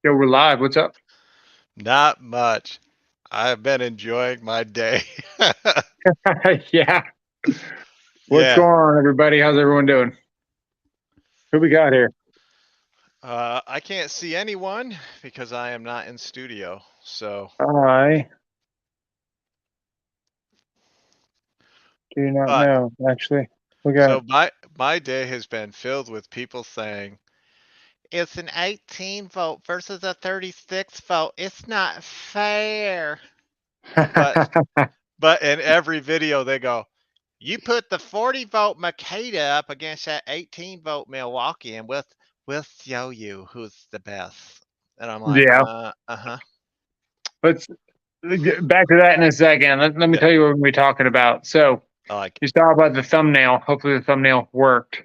Yo, we're live. What's up? Not much. I've been enjoying my day. Yeah. What's Yeah. going on, everybody? How's everyone doing? Who we got here? I can't see anyone because I am not in studio. I do not But know, actually. We got, so my day has been filled with people saying it's an 18 vote versus a 36 vote. It's not fair. But but in every video they go, you put the 40 vote Makeda up against that 18 vote Milwaukee, and we'll show you who's the best. And I'm like, yeah. uh-huh. Let's get back to that in a second. Let me Yeah, tell you what we're talking about. So, I like it. you saw about the thumbnail. Hopefully, the thumbnail worked.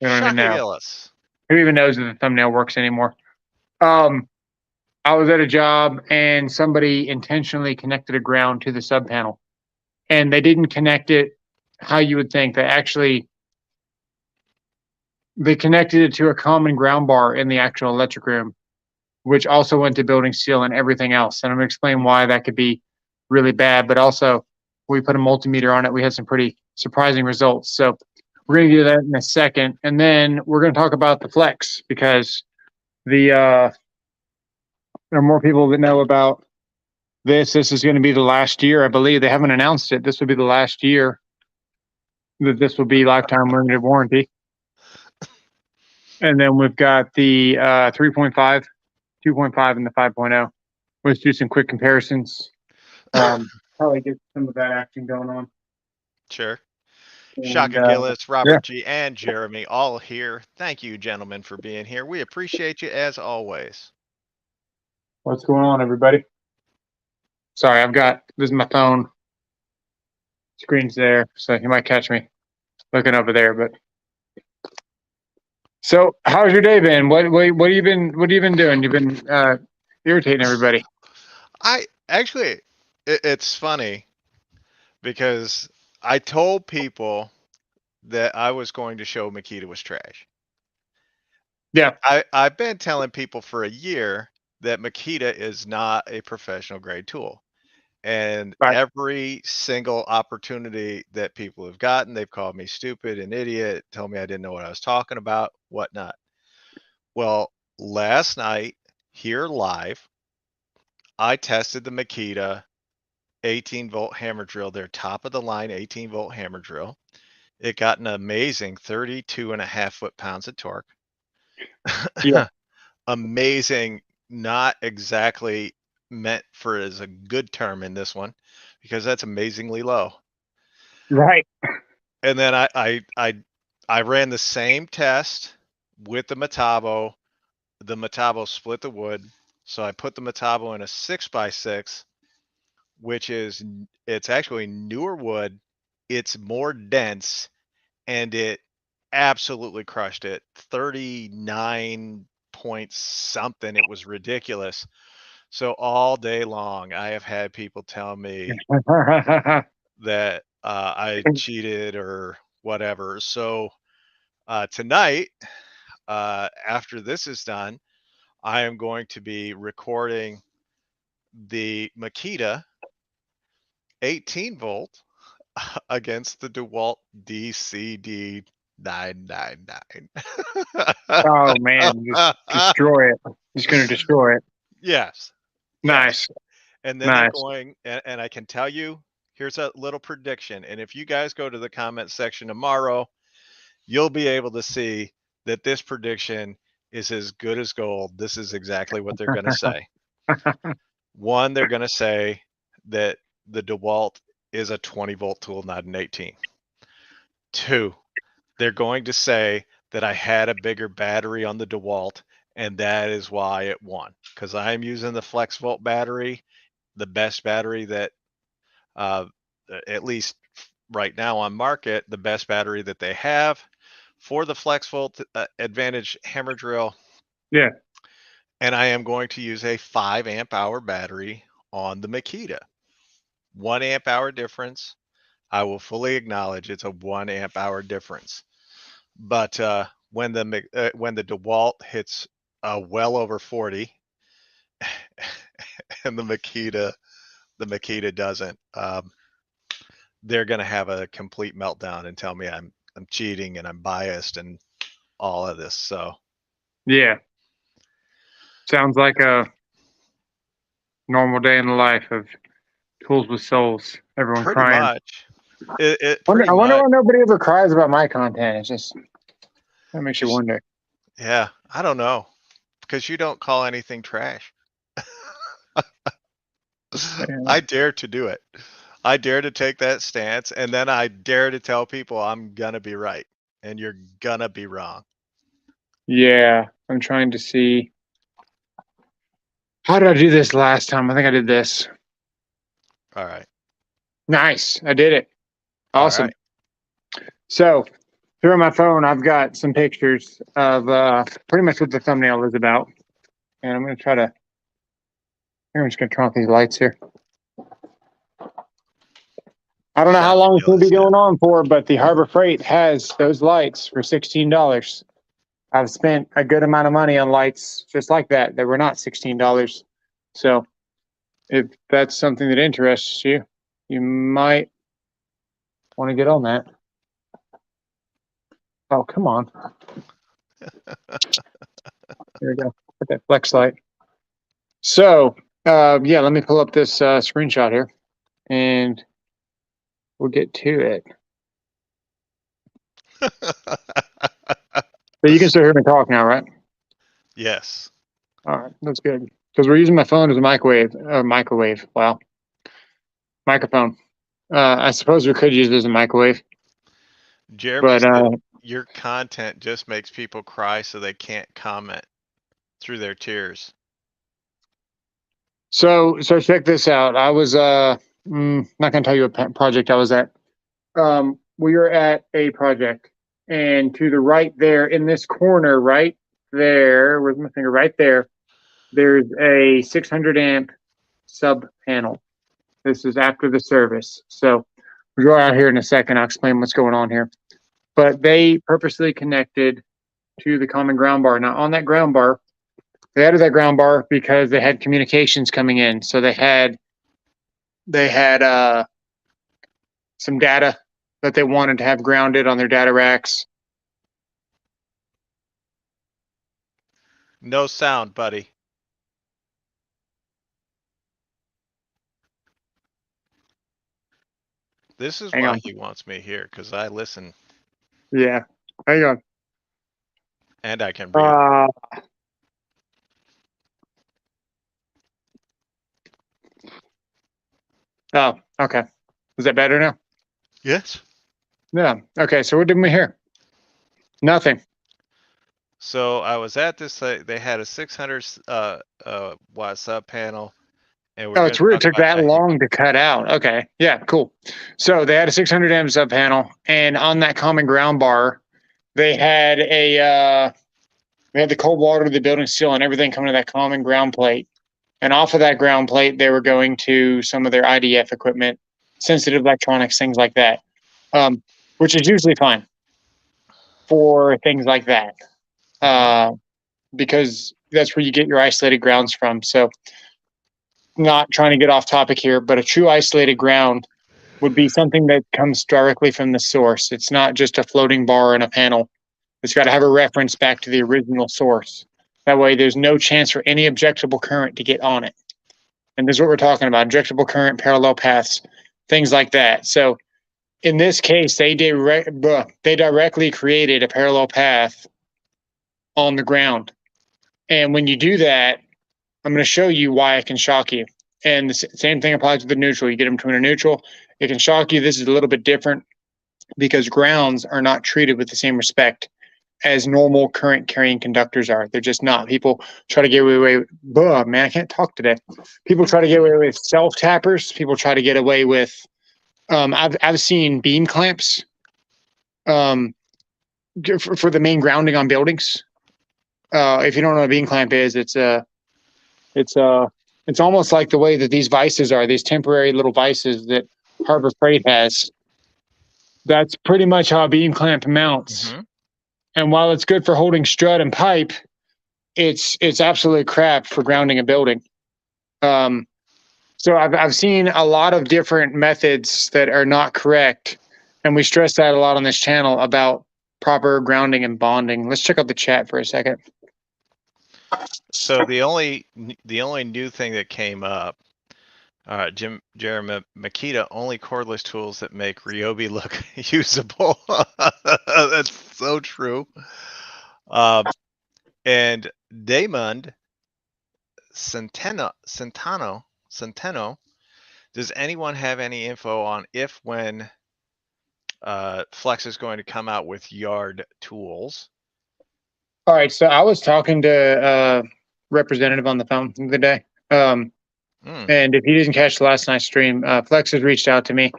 We don't even Shaka know. Gillis. Who even knows if the thumbnail works anymore? Um, I was at a job and somebody intentionally connected a ground to the sub panel, and they didn't connect it how you would think. They connected it to a common ground bar in the actual electric room, which also went to building steel and everything else. And I'm going to explain why that could be really bad. But also, we put a multimeter on it. We had some pretty surprising results. So we're going to do that in a second, and then we're going to talk about the flex because there are more people that know about this. This is going to be the last year, I believe. They haven't announced it. This will be the last year that this will be lifetime limited warranty. And then we've got the 3.5, 2.5, and the 5.0. Let's do some quick comparisons. Probably get some of that action going on. Sure. And Shaka Gillis, yeah, Robert G, and Jeremy all here. Thank you, gentlemen, for being here. We appreciate you as always. what's going on, everybody? Sorry, this is my phone. Screen's there, so you might catch me looking over there. But so, how's your day been? What have you been doing? You've been irritating everybody. I actually, it's funny because I told people that I was going to show Makita was trash. Yeah, I've been telling people for a year that Makita is not a professional grade tool. And right. every single opportunity that people have gotten, they've called me stupid, an idiot, told me I didn't know what I was talking about, whatnot. Well, last night here live, I tested the Makita 18-volt hammer drill, their top of the line 18-volt hammer drill. It got an amazing 32 and a half foot-pounds of torque. Yeah, Amazing, not exactly meant for as a good term in this one because that's amazingly low. right. And then I ran the same test with the Metabo. The Metabo split the wood, so I put the Metabo in a 6x6, which is it's actually newer wood. It's more dense, and it absolutely crushed it. 39 point something. It was ridiculous. So all day long, I have had people tell me that I cheated or whatever. So tonight, after this is done, I am going to be recording the Makita 18 volt against the DeWalt DCD 999. Oh man, just destroy it. Just gonna destroy it. Yes, yes. Nice, And then they're nice. going, and I can tell you, here's a little prediction. And if you guys go to the comment section tomorrow, you'll be able to see that this prediction is as good as gold. This is exactly what they're going to say. One, they're going to say that the DeWalt is a 20-volt tool, not an 18. Two, they're going to say that I had a bigger battery on the DeWalt, and that is why it won. Because I'm using the FlexVolt battery, the best battery that, uh, at least right now on market, the best battery that they have for the FlexVolt Advantage hammer drill. Yeah, And I am going to use a 5 amp hour battery on the Makita. 1 amp hour difference. I will fully acknowledge it's a 1 amp hour difference. But when the DeWalt hits well over 40. And the Makita doesn't. They're going to have a complete meltdown and tell me I'm cheating and I'm biased and all of this. So Yeah. Sounds like a normal day in the life of tools with souls. Everyone pretty crying. much, pretty I wonder much, why nobody ever cries about my content. It's just that makes you just wonder. yeah. I don't know because you don't call anything trash. Yeah. I dare to do it. I dare to take that stance, and then I dare to tell people I'm gonna be right, and you're gonna be wrong. Yeah, I'm trying to see. How did I do this last time? I think I did this. All right. Nice. I did it. All Awesome. right. So here on my phone, I've got some pictures of pretty much what the thumbnail is about. And I'm going to try to, here, I'm just going to turn off these lights here. I don't know how long it's going to be going on for, but the Harbor Freight has those lights for $16. I've spent a good amount of money on lights just like that were not $16. So if that's something that interests you, you might want to get on that. Oh, come on. There we go. Put that flex light. So, yeah, let me pull up this screenshot here and we'll get to it. So you can still hear me talk now, right? Yes. All right, that's good. Because we're using my phone as a microwave. Wow. Microphone. I suppose we could use it as a microwave. Jeremy But said your content just makes people cry so they can't comment through their tears. so check this out. I was not gonna tell you what project I was at. We were at a project, and to the right there in this corner, right there, where's my finger? Right there, there's a 600 amp sub panel. This is after the service. So we'll go out here in a second. I'll explain what's going on here. But they purposely connected to the common ground bar. Now on that ground bar, they added that ground bar because they had communications coming in. So they had some data that they wanted to have grounded on their data racks. No sound, buddy. This is Hang why on. he wants me here, because I listen Yeah. Hang on. and I can read. Oh, okay. Is that better now? Yes. Yeah. Okay. So what did we hear? Nothing. So I was at this site. They had a 600 watt sub panel, and we're Oh, going it's to weird. talk It took about that that here. long to cut out. Okay. Yeah. Cool. So they had a 600 amp sub panel, and on that common ground bar, they had the cold water to the building seal and everything coming to that common ground plate. And off of that ground plate, they were going to some of their IDF equipment, sensitive electronics, things like that, which is usually fine for things like that, because that's where you get your isolated grounds from. So, not trying to get off topic here, but a true isolated ground would be something that comes directly from the source. It's not just a floating bar in a panel. It's got to have a reference back to the original source. That way, there's no chance for any objectable current to get on it. And this is what we're talking about: injectable current, parallel paths, things like that. So in this case, they directly created a parallel path on the ground. And when you do that, I'm going to show you why it can shock you. And the same thing applies to the neutral. You get them between a neutral, it can shock you. This is a little bit different because grounds are not treated with the same respect as normal current carrying conductors are. They're just not. People try to get away with, man, I can't talk today. People try to get away with self tappers. People try to get away with, I've seen beam clamps for the main grounding on buildings. If you don't know what a beam clamp is, it's almost like the way that these vices are, these temporary little vices that Harbor Freight has. That's pretty much how a beam clamp mounts. And while it's good for holding strut and pipe, it's absolutely crap for grounding a building. So I've seen a lot of different methods that are not correct, and we stress that a lot on this channel about proper grounding and bonding. Let's check out the chat for a second. So the only new thing that came up, Jeremy Makita, only cordless tools that make Ryobi look usable. That's so true. And Damond Centeno, does anyone have any info on if when Flex is going to come out with yard tools? All right, so I was talking to a representative on the phone the other day. And if you didn't catch the last night's stream, Flex has reached out to me,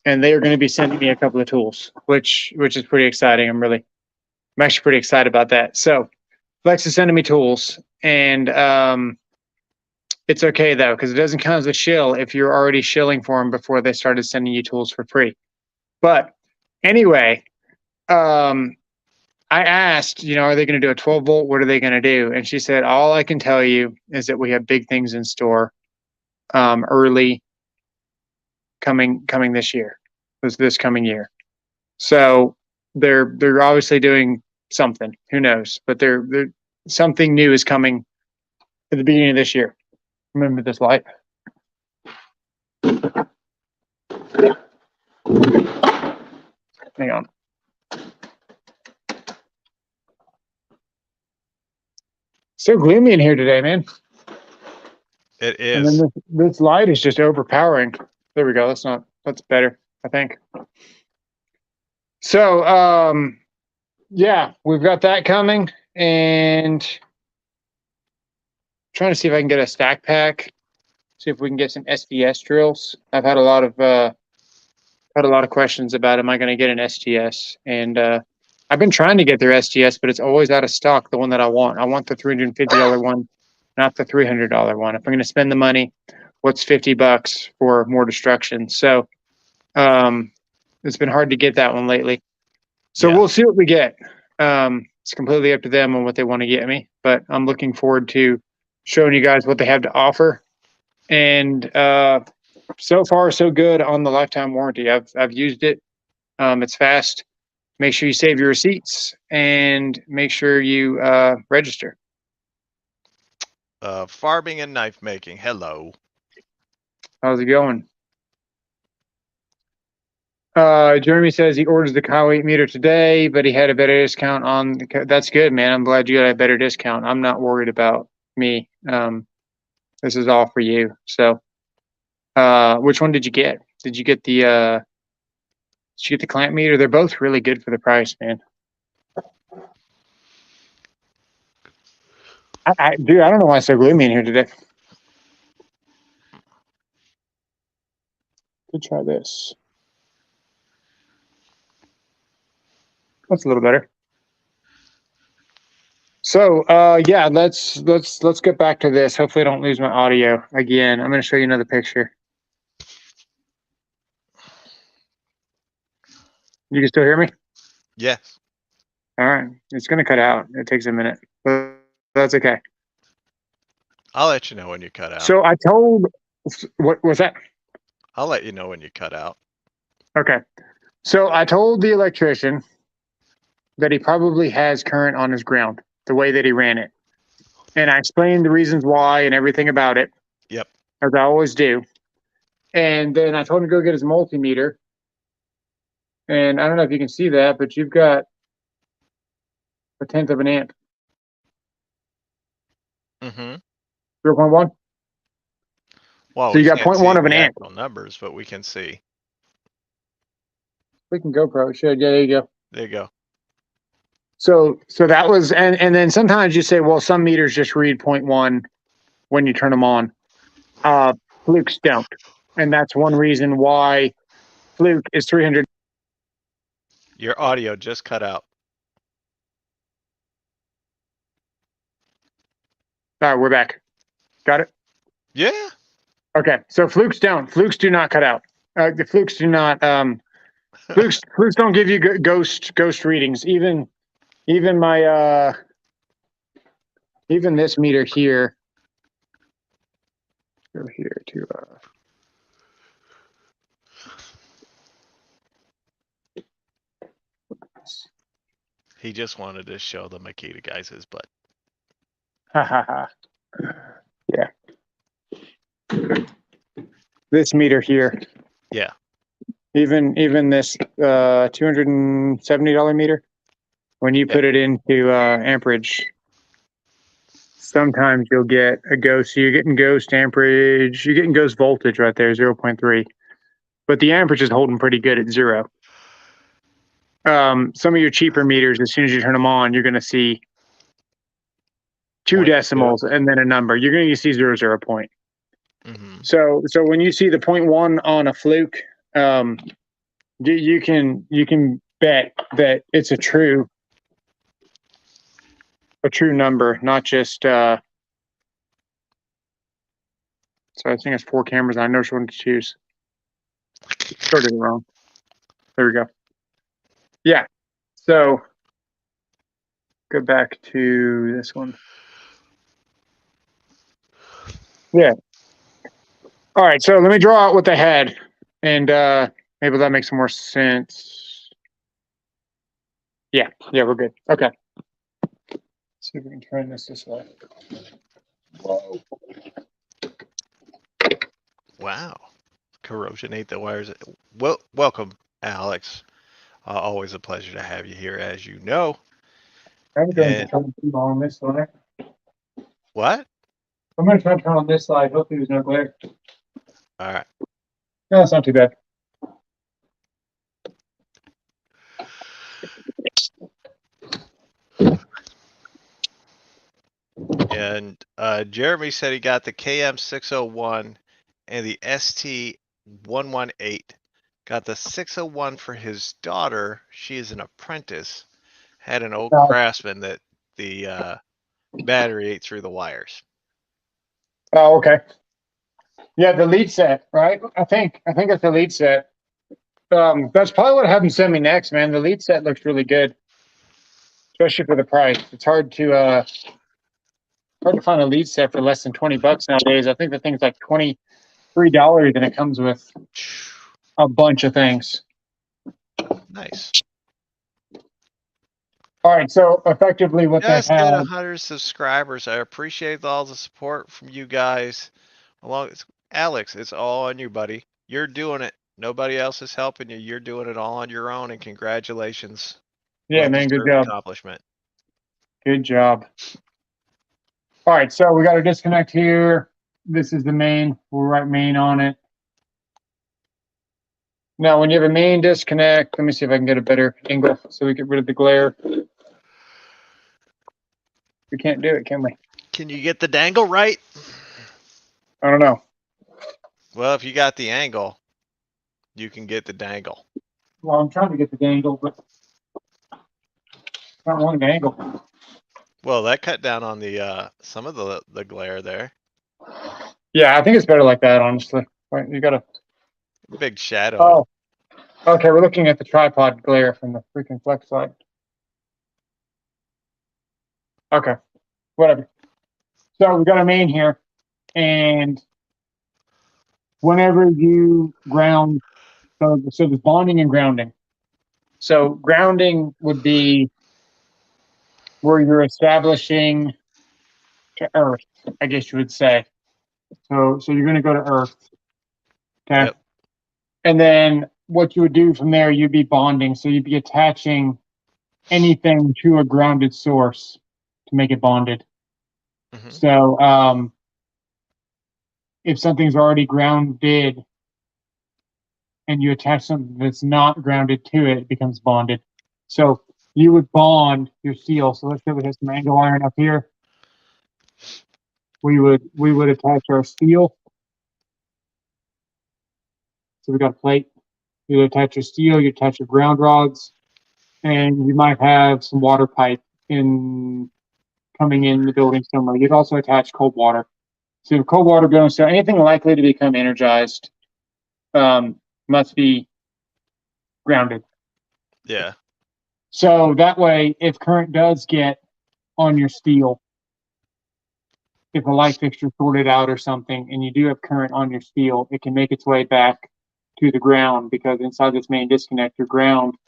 and they are going to be sending me a couple of tools, which is pretty exciting. I'm actually pretty excited about that. So Flex is sending me tools, and it's okay though, because it doesn't count as a shill if you're already shilling for them before they started sending you tools for free. But anyway, I asked, are they going to do a 12 volt? What are they going to do? And she said, all I can tell you is that we have big things in store, early coming this year, this coming year. So they're obviously doing something. Who knows? But they're something new is coming at the beginning of this year. Remember this light? Hang on. So gloomy in here today, man. It is. And then this light is just overpowering. There we go. That's better, I think. So, yeah, we've got that coming, and trying to see if I can get a stack pack. See if we can get some SDS drills. I've had a lot of questions about, am I going to get an SDS? And I've been trying to get their SDS, but it's always out of stock. The one that I want the $350 one, not the $300 one. If I'm going to spend the money, what's $50 for more destruction? So, it's been hard to get that one lately. So We'll see what we get. It's completely up to them on what they want to get me, but I'm looking forward to showing you guys what they have to offer. And so far, so good on the lifetime warranty. I've used it. It's fast. Make sure you save your receipts and make sure you register. Farming and knife making. Hello. How's it going? Jeremy says he orders the cow 8 meter today, but he had a better discount on the that's good, man. I'm glad you got a better discount. I'm not worried about me. This is all for you. So, which one did you get? Did you get the clamp meter? They're both really good for the price, man. Dude, I don't know why it's so gloomy in here today. Could try this. That's a little better. So, yeah, let's get back to this. Hopefully I don't lose my audio again. I'm going to show you another picture. You can still hear me? Yes. All right. It's going to cut out. It takes a minute, but that's okay. I'll let you know when you cut out. So I told, what was that? I'll let you know when you cut out. Okay. So I told the electrician that he probably has current on his ground, the way that he ran it. And I explained the reasons why and everything about it. Yep. As I always do. And then I told him to go get his multimeter. And I don't know if you can see that, but you've got 1/10 of an amp. 0.1? Well, so you got 0.1 of an amp. Numbers, but we can see. We can GoPro. It should. Yeah, there you go. There you go. So that was, and then sometimes you say, well, some meters just read 0.1 when you turn them on. Flukes don't. And that's one reason why Fluke is 300. Your audio just cut out. All right, we're back. Got it? Yeah. Okay, so Flukes don't. Flukes do not cut out. The Flukes do not. Flukes don't give you ghost readings. Even my even this meter here, go here to He just wanted to show the Makita guys his butt. ha ha ha. Yeah. This meter here. Yeah. Even this $270 meter, when you put it into amperage, sometimes you'll get a ghost. So you're getting ghost amperage, you're getting ghost voltage right there, 0.3. But the amperage is holding pretty good at 0. Some of your cheaper meters, as soon as you turn them on, you're going to see 2 decimals and then a number. You're going to see 0.0 point. Mm-hmm. So when you see the 0.1 on a fluke, you can bet that it's a true number, not just. So I think it's 4 cameras. I know which one to choose. Started it wrong. There we go. Yeah. So go back to this one. Yeah. All right. So let me draw out what they had, and maybe that makes more sense. Yeah. Yeah, we're good. Okay. Let's see if we can turn this way. Whoa. Wow. Corrosionate the wires. Well, welcome, Alex. Always a pleasure to have you here, as you know. I'm going to turn on this side. What? I'm going to try to turn on this side. Hopefully there's no glare. All right. No, it's not too bad. And Jeremy said he got the KM601 and the ST118. Got the 601 for his daughter. She is an apprentice. Had an old Craftsman that the battery ate through the wires. Oh, okay. Yeah, the lead set, right? I think it's the lead set. That's probably what happened to send me next, man. The lead set looks really good, especially for the price. It's hard to find a lead set for less than $20 nowadays. I think the thing's like $23, and it comes with a bunch of things. Nice. All right, so effectively, what Just they hit have. 100 subscribers. I appreciate all the support from you guys. Alex, it's all on you, buddy. You're doing it. Nobody else is helping you. You're doing it all on your own, and congratulations. Yeah, man, good job. Accomplishment. Good job. All right, so we got a disconnect here. This is the main. We'll write main on it. Now, when you have a main disconnect, let me see if I can get a better angle so we get rid of the glare. We can't do it, can we? Can you get the dangle right? I don't know. Well, if you got the angle, you can get the dangle. Well, I'm trying to get the dangle, but I don't want an angle. Well, that cut down on the some of the glare there. Yeah, I think it's better like that, honestly. Right, you got a big shadow. Oh, okay. We're looking at the tripod glare from the freaking flex light. Okay, whatever. So we got a main here, and whenever you ground, so there's bonding and grounding. So grounding would be where you're establishing to Earth, I guess you would say. So you're going to go to Earth. Okay. Yep. And then what you would do from there, you'd be bonding. So you'd be attaching anything to a grounded source to make it bonded. Mm-hmm. So if something's already grounded and you attach something that's not grounded to it, it becomes bonded. So you would bond your steel. So let's say we have some angle iron up here. We would attach our steel. So we got a plate. You attach your steel, you attach your ground rods, and you might have some water pipe coming in the building somewhere. You'd also attach cold water. So cold water building, so anything likely to become energized must be grounded. Yeah. So that way, if current does get on your steel, if a light fixture sorted out or something, and you do have current on your steel, it can make its way back to the ground, because inside this main disconnect, your grounds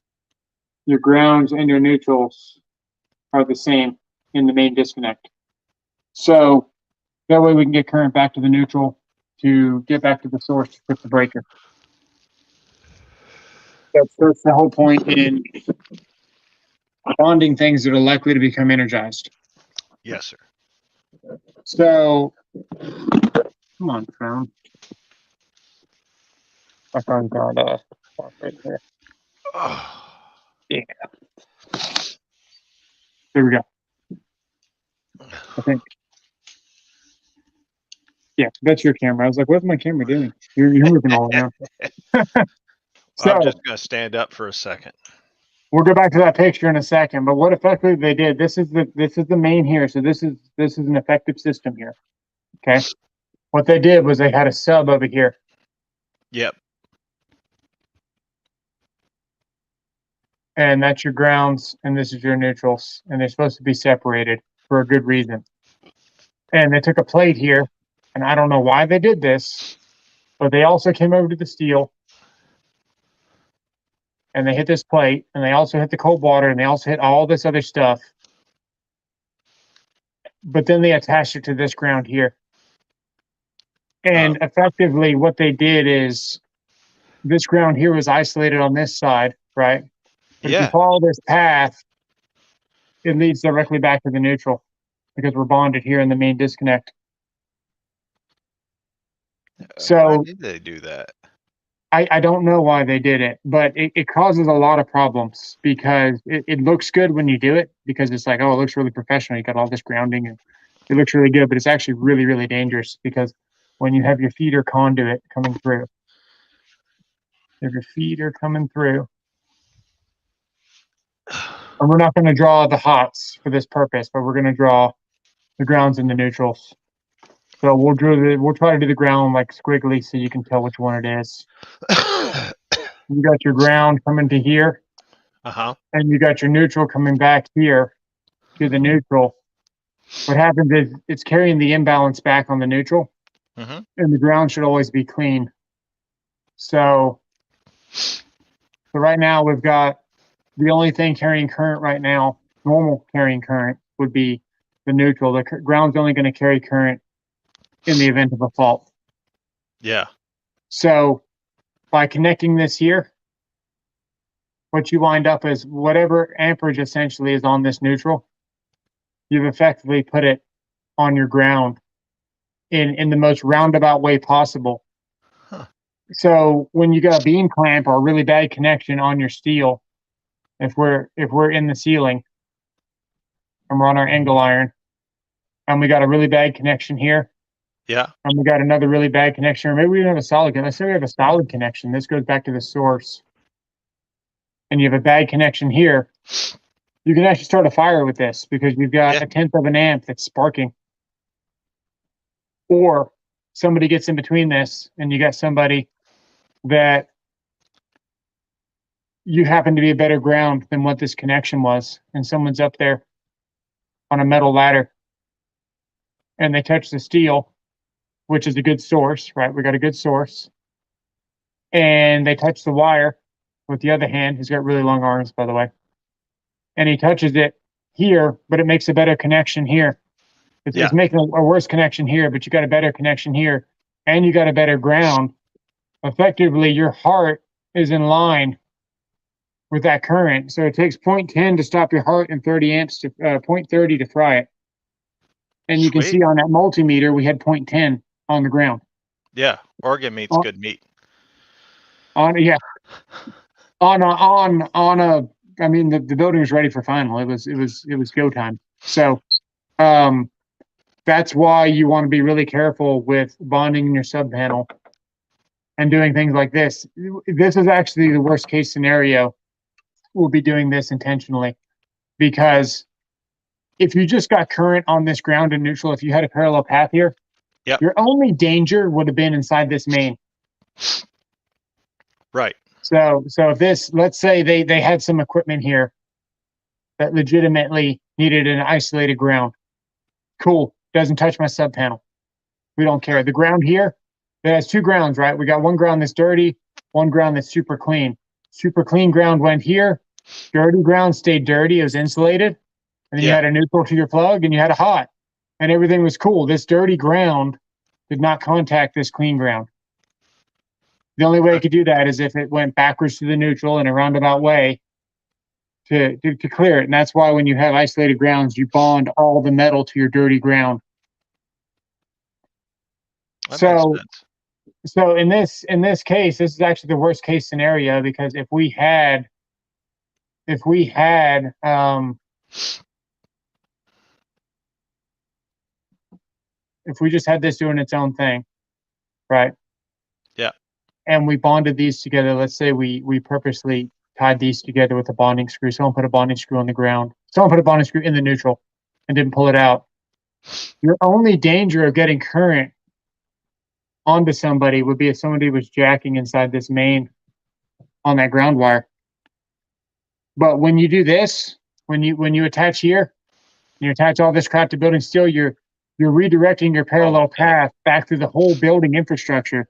and your neutrals are the same in the main disconnect. So that way we can get current back to the neutral to get back to the source to trip the breaker. That's the whole point in bonding things that are likely to become energized. Yes, sir. So, come on, Crown. I found got right here. Yeah. There we go. I think. Yeah, that's your camera. I was like, what's my camera doing? You're moving all around. So, I'm just gonna stand up for a second. we'll go back to that picture in a second. But what effectively they did, this is the main here. So this is an effective system here. Okay. What they did was they had a sub over here. Yep. And that's your grounds, and this is your neutrals, and they're supposed to be separated for a good reason. And they took a plate here, and I don't know why they did this, but they also came over to the steel, and they hit this plate, and they also hit the cold water, and they also hit all this other stuff. But then they attached it to this ground here. And effectively what they did is this ground here was isolated on this side, right? But if you follow this path, it leads directly back to the neutral, because we're bonded here in the main disconnect. So why did they do that? I don't know why they did it, but it causes a lot of problems, because it looks good when you do it, because it's like, oh, it looks really professional. You got all this grounding and it looks really good, but it's actually really, really dangerous, because when you have your feeder conduit coming through, and we're not going to draw the hots for this purpose, but we're going to draw the grounds and the neutrals. So we'll try to do the ground like squiggly so you can tell which one it is. You got your ground coming to here. And you got your neutral coming back here to the neutral. What happens is it's carrying the imbalance back on the neutral, and the ground should always be clean. So right now we've got the only thing carrying current right now, normal carrying current, would be the neutral. The ground's only going to carry current in the event of a fault. Yeah. So by connecting this here, what you wind up is whatever amperage essentially is on this neutral, you've effectively put it on your ground in the most roundabout way possible. So when you got a beam clamp or a really bad connection on your steel, if we're in the ceiling and we're on our angle iron, and we got a really bad connection here, and we got another really bad connection, or maybe we don't have a solid connection. Let's say we have a solid connection. This goes back to the source, and you have a bad connection here. You can actually start a fire with this, because you've got 1/10 of an amp that's sparking. Or somebody gets in between this, and you got somebody that you happen to be a better ground than what this connection was, and someone's up there on a metal ladder, and they touch the steel, which is a good source, right? We got a good source. And they touch the wire with the other hand. He's got really long arms, by the way. And he touches it here, but it makes a better connection here. It's making a worse connection here, but you got a better connection here, and you got a better ground. Effectively, your heart is in line with that current. So it takes 0.10 to stop your heart and 30 amps to 0.30 to fry it. And you can see on that multimeter, we had 0.10 on the ground. Yeah, organ meat's good meat. I mean, the building was ready for final. It was go time. So that's why you want to be really careful with bonding in your sub panel and doing things like this. This is actually the worst case scenario. We'll be doing this intentionally, because if you just got current on this ground and neutral, if you had a parallel path here, your only danger would have been inside this main. Right. So if this, let's say they had some equipment here that legitimately needed an isolated ground. Cool. doesn't touch my sub panel. We don't care. The ground here, it has two grounds, right? We got one ground that's dirty, one ground that's super clean. Super clean ground went here. Dirty ground stayed dirty. It was insulated. And then you Yeah. had a neutral to your plug and you had a hot. And everything was cool. This dirty ground did not contact this clean ground. The only way it could do that is if it went backwards to the neutral in a roundabout way to clear it. And that's why when you have isolated grounds, you bond all the metal to your dirty ground. That So makes sense. so in this case, this is actually the worst case scenario, because if we had if we had if we just had this doing its own thing, right? Yeah. And we bonded these together. Let's say we purposely tied these together with a bonding screw. Someone put a bonding screw on the ground. Someone put a bonding screw in the neutral and didn't pull it out. Your only danger of getting current onto somebody would be if somebody was jacking inside this main on that ground wire. But when you do this, when you attach here, you attach all this crap to building steel, you're redirecting your parallel path back through the whole building infrastructure.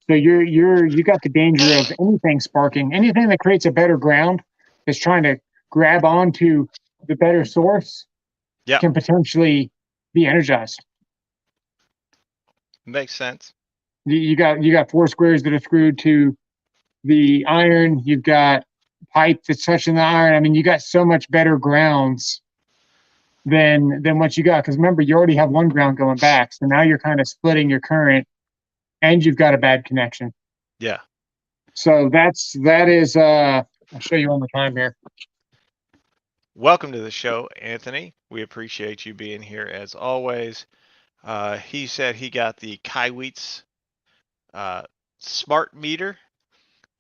So you got the danger of anything sparking, anything that creates a better ground that's trying to grab onto the better source Yeah. can potentially be energized. Makes sense. You got four squares that are screwed to the iron. You've got pipe that's touching the iron. I mean, you got so much better grounds than what you got. Because remember, you already have one ground going back, so now you're kind of splitting your current, and you've got a bad connection. Yeah. So that is. I'll show you one more time here. Welcome to the show, Anthony. We appreciate you being here as always. He said he got the Kaiweets smart meter.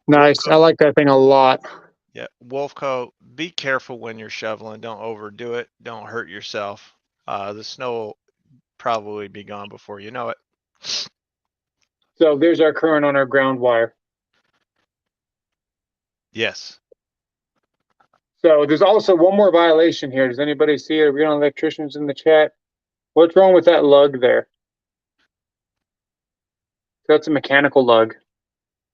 Nice. Wolfco, I like that thing a lot. yeah, Wolfco, be careful when you're shoveling. Don't overdo it. Don't hurt yourself. The snow will probably be gone before you know it. So there's our current on our ground wire. Yes. So there's also one more violation here. Does anybody see it? Are we on electricians in the chat? What's wrong with that lug there? That's a mechanical lug.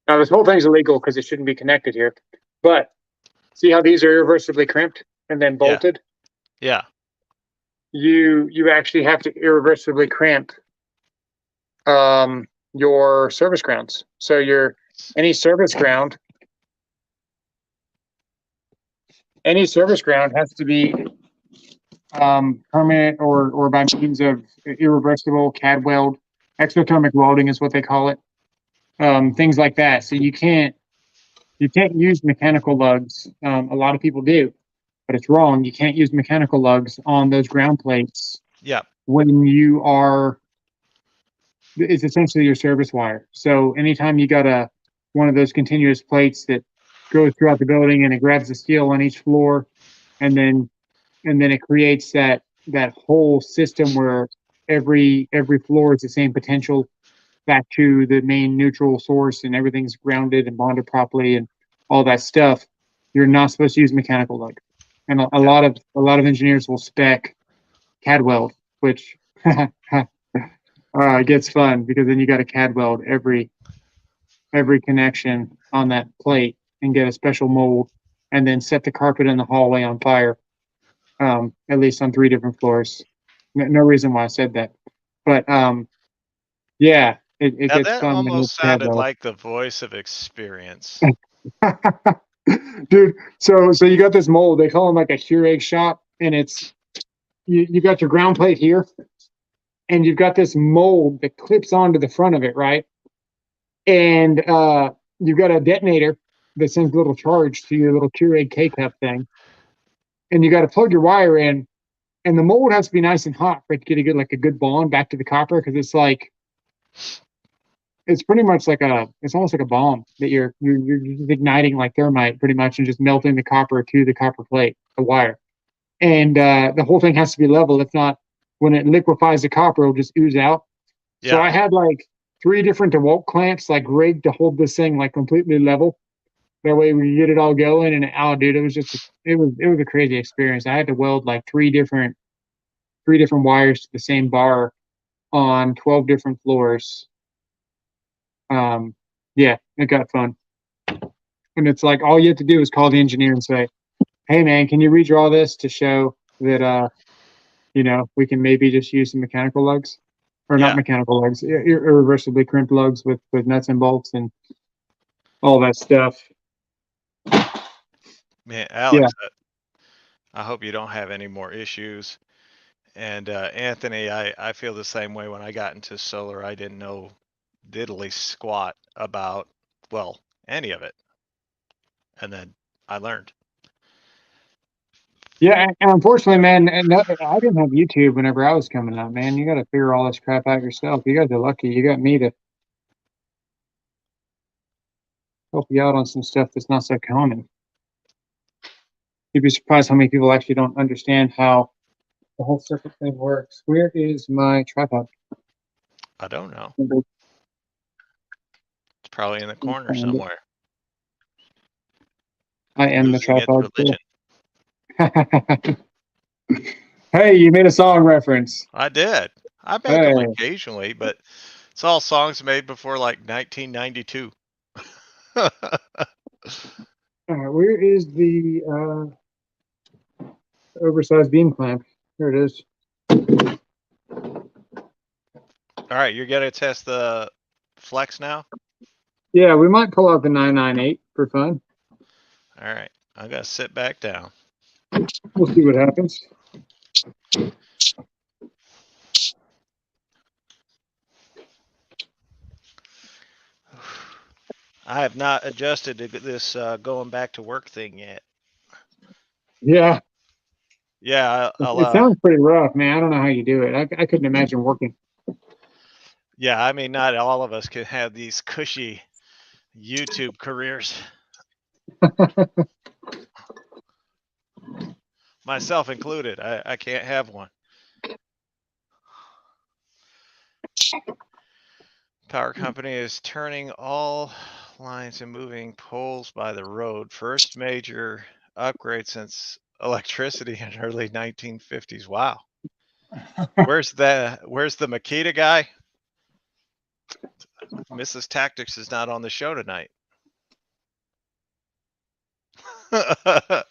Now this whole thing's illegal because it shouldn't be connected here. But see how these are irreversibly crimped and then bolted? Yeah. You actually have to irreversibly cramp your service grounds. So any service ground has to be permanent or by means of irreversible CAD weld. Exothermic welding is what they call it. Things like that. So you can't use mechanical lugs. A lot of people do, but it's wrong. You can't use mechanical lugs on those ground plates. Yeah. When you are, it's essentially your service wire. So anytime you got one of those continuous plates that goes throughout the building and it grabs the steel on each floor, and then it creates that whole system where every floor is the same potential back to the main neutral source, and everything's grounded and bonded properly and all that stuff. You're not supposed to use mechanical lug. And a lot of engineers will spec CAD weld, which gets fun because then you got to CAD weld every connection on that plate and get a special mold and then set the carpet in the hallway on fire, at least on 3 different floors. No reason why I said that, but yeah, it Now gets that fun when almost it's CAD sounded weld. like the voice of experience. Dude, so you got this mold. They call them like a Keurig shop, and it's you got your ground plate here, and you've got this mold that clips onto the front of it, right? And you've got a detonator that sends a little charge to your little Keurig K-cup thing, and you got to plug your wire in, and the mold has to be nice and hot for it to get a good bond back to the copper, because it's pretty much it's almost like a bomb that you're just igniting like thermite pretty much, and just melting the copper to the copper plate, the wire. And the whole thing has to be level. If not, when it liquefies the copper, it'll just ooze out. Yeah. So I had 3 different DeWalt clamps rigged to hold this thing completely level. That way we get it all going. And dude, it was a crazy experience. I had to weld 3 different 3 different wires to the same bar on 12 different floors. Yeah, it got fun. And it's like all you have to do is call the engineer and say, "Hey man, can you redraw this to show that we can maybe just use some mechanical lugs, or not Yeah, mechanical lugs, irreversibly crimped lugs with nuts and bolts and all that stuff." man, Yeah, Alex, I hope you don't have any more issues. And Anthony, I feel the same way. When I got into solar, I didn't know diddly squat about, well, any of it. And then I learned. yeah, and unfortunately, man, I didn't have YouTube whenever I was coming up, man. You got to figure all this crap out yourself. You guys are lucky. You got me to help you out on some stuff that's not so common. You'd be surprised how many people actually don't understand how the whole circuit thing works. Where is my tripod? I don't know. It's probably in the corner Find it. somewhere. I am the Losing its tripod. religion. Hey, you made a song reference. I did. I make Hey, them occasionally, but it's all songs made before like 1992. where is the oversized beam clamp? Here it is. All right, you're gonna test the flex now? Yeah, we might pull out the 998 for fun. All right, I'm gonna sit back down. We'll see what happens. I have not adjusted to this going back to work thing yet. Yeah, Yeah, it sounds pretty rough, man. I don't know how you do it. I couldn't imagine working. yeah, I mean, not all of us can have these cushy YouTube careers. Myself included. I can't have one. Power company is turning all lines and moving poles by the road. First major upgrade since electricity in early 1950s. Wow. Where's the Makita guy? Mrs. Tactics is not on the show tonight. I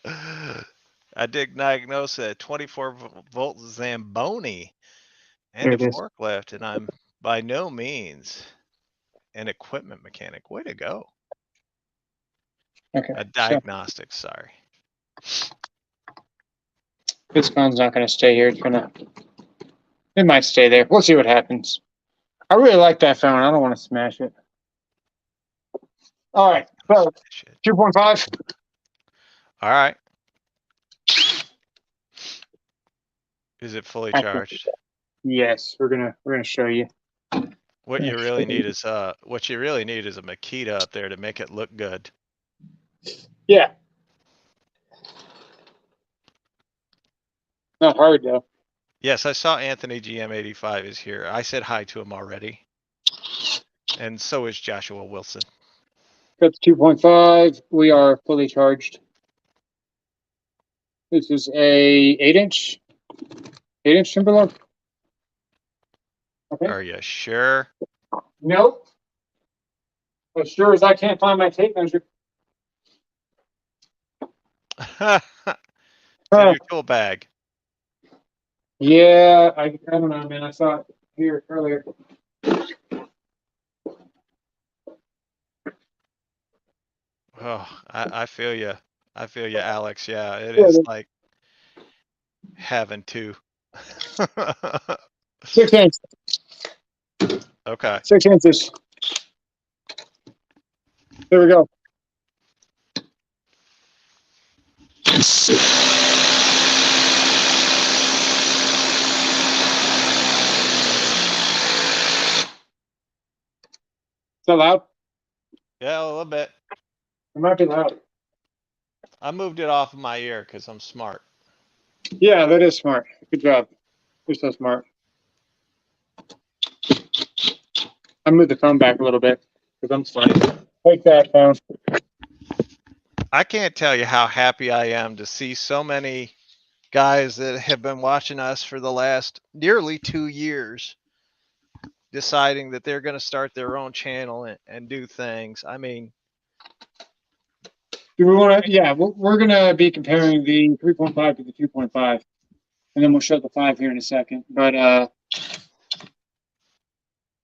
did diagnose a 24-volt Zamboni and There a it is. forklift, and I'm by no means an equipment mechanic. Way to go. Okay. A So diagnostic, sorry. this phone's not going to stay here. It might stay there. We'll see what happens. I really like that phone. I don't want to smash it. All right. So Shit. 2.5. All right. Is it fully charged? Yes, we're gonna show you. What you really need is a Makita up there to make it look good. Yeah. Not hard though. Yes, I saw Anthony GM85 is here. I said hi to him already. And so is Joshua Wilson. That's 2.5. We are fully charged. This is a 8-inch. 8-inch Timberlake. Okay. Are you sure? Nope. As sure as I can't find my tape measure. It's in your tool bag. Yeah, I don't know, man. I saw it here earlier. Oh, I feel you. I feel you, Alex. Yeah, it There it is is. like having to. 6 inches. Okay. 6 inches. There we go. Is that loud? Yeah, a little bit. It might be loud. I moved it off of my ear because I'm smart. Yeah, that is smart. Good job. You're so smart. I moved the phone back a little bit because I'm smart. Take that phone. I can't tell you how happy I am to see so many guys that have been watching us for the last nearly 2 years deciding that they're going to start their own channel and do things. I mean, Do we want to? Yeah, we're going to be comparing the 3.5 to the 2.5, and then we'll show the 5 here in a second. But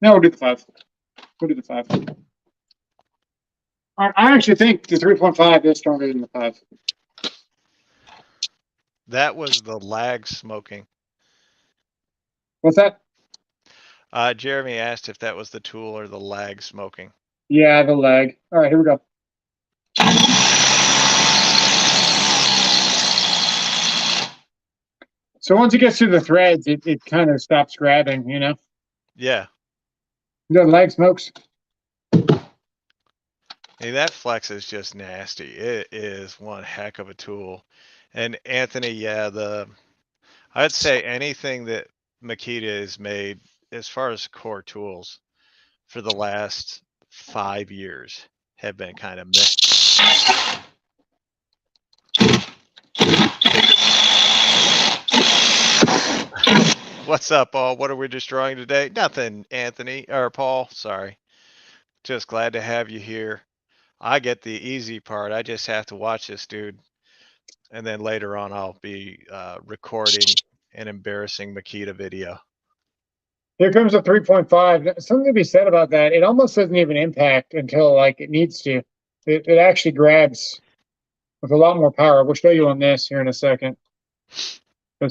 no, we'll do the 5. We'll do the 5. I actually think the 3.5 is stronger than the 5. that was the lag smoking. What's that? Jeremy asked if that was the tool or the lag smoking. Yeah, the lag. All right, here we go. So once it gets through the threads, it kind of stops grabbing, you know? Yeah. The lag smokes. Hey, that flex is just nasty. It is one heck of a tool. And Anthony, yeah, I'd say anything that Makita has made as far as core tools for the last 5 years have been kind of mixed. What's up, Paul? What are we destroying today? Nothing, Anthony, or Paul, sorry. Just glad to have you here. I get the easy part. I just have to watch this dude. And then later on, I'll be recording an embarrassing Makita video. Here comes a 3.5. Something to be said about that. It almost doesn't even impact until like it needs to. It actually grabs with a lot more power. We'll show you on this here in a second. This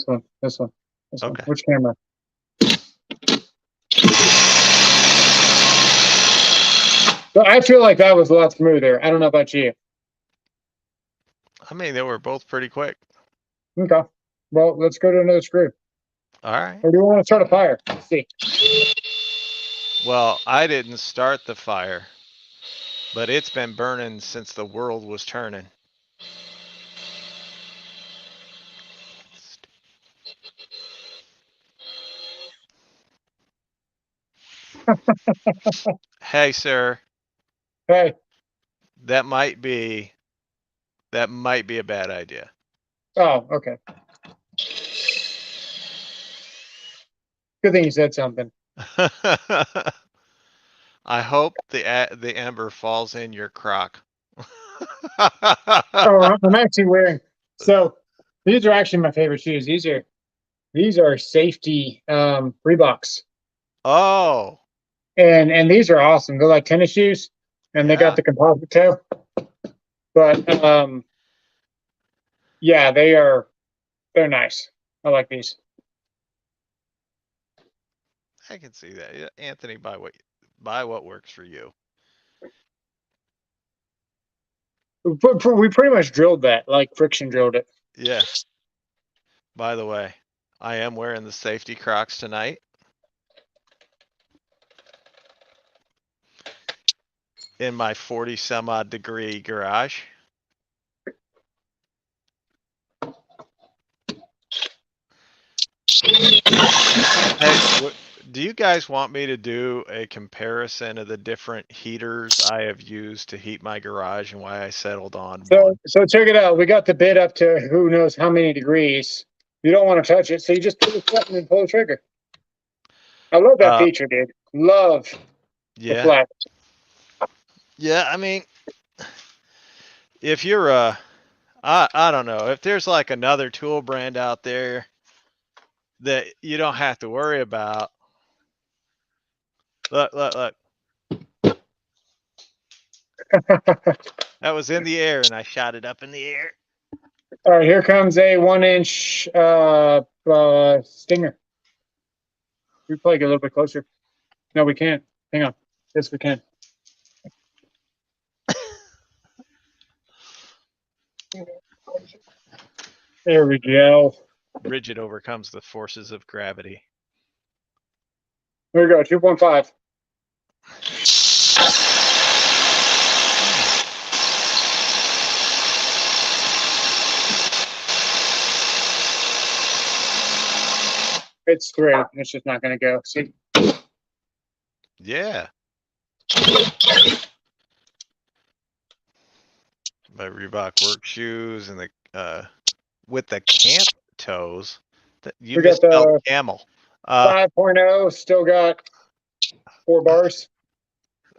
one, this one, this one. Okay. Which camera? So I feel like that was a lot smoother. I don't know about you. I mean, they were both pretty quick. Okay. Well, let's go to another screw. All right. Or do you want to start a fire? Let's see. Well, I didn't start the fire, but it's been burning since the world was turning. Hey, sir, Hey, that might be a bad idea. oh, okay. Good thing you said something. I hope the ember falls in your crock. Oh, I'm actually wearing. So these are actually my favorite shoes. These are safety Reeboks, Oh, and these are awesome. They're like tennis shoes, and they got yeah. the composite toe. But yeah, they're nice. I like these. I can see that. Yeah, Anthony, buy what works for you. We pretty much drilled that, like friction drilled it. Yeah. By the way, I am wearing the safety Crocs tonight. In my 40 some odd degree garage. Hey, do you guys want me to do a comparison of the different heaters I have used to heat my garage and why I settled on one? So check it out. We got the bit up to who knows how many degrees. You don't want to touch it, so you just pull the button and pull the trigger. I love that feature, dude. Love the Yeah. flex. Yeah, I mean, if you're I don't know, if there's like another tool brand out there that you don't have to worry about. Look. That was in the air and I shot it up in the air. All right, here comes a 1-inch stinger. We probably get a little bit closer. No, we can't. Hang on. Yes, we can. There we go. Rigid overcomes the forces of gravity. There we go. 2.5. It's 3. It's just not going to go. See? Yeah. My Reebok work shoes and the with the camp toes. You We got misspelled the camel. 5.0, still got 4 bars.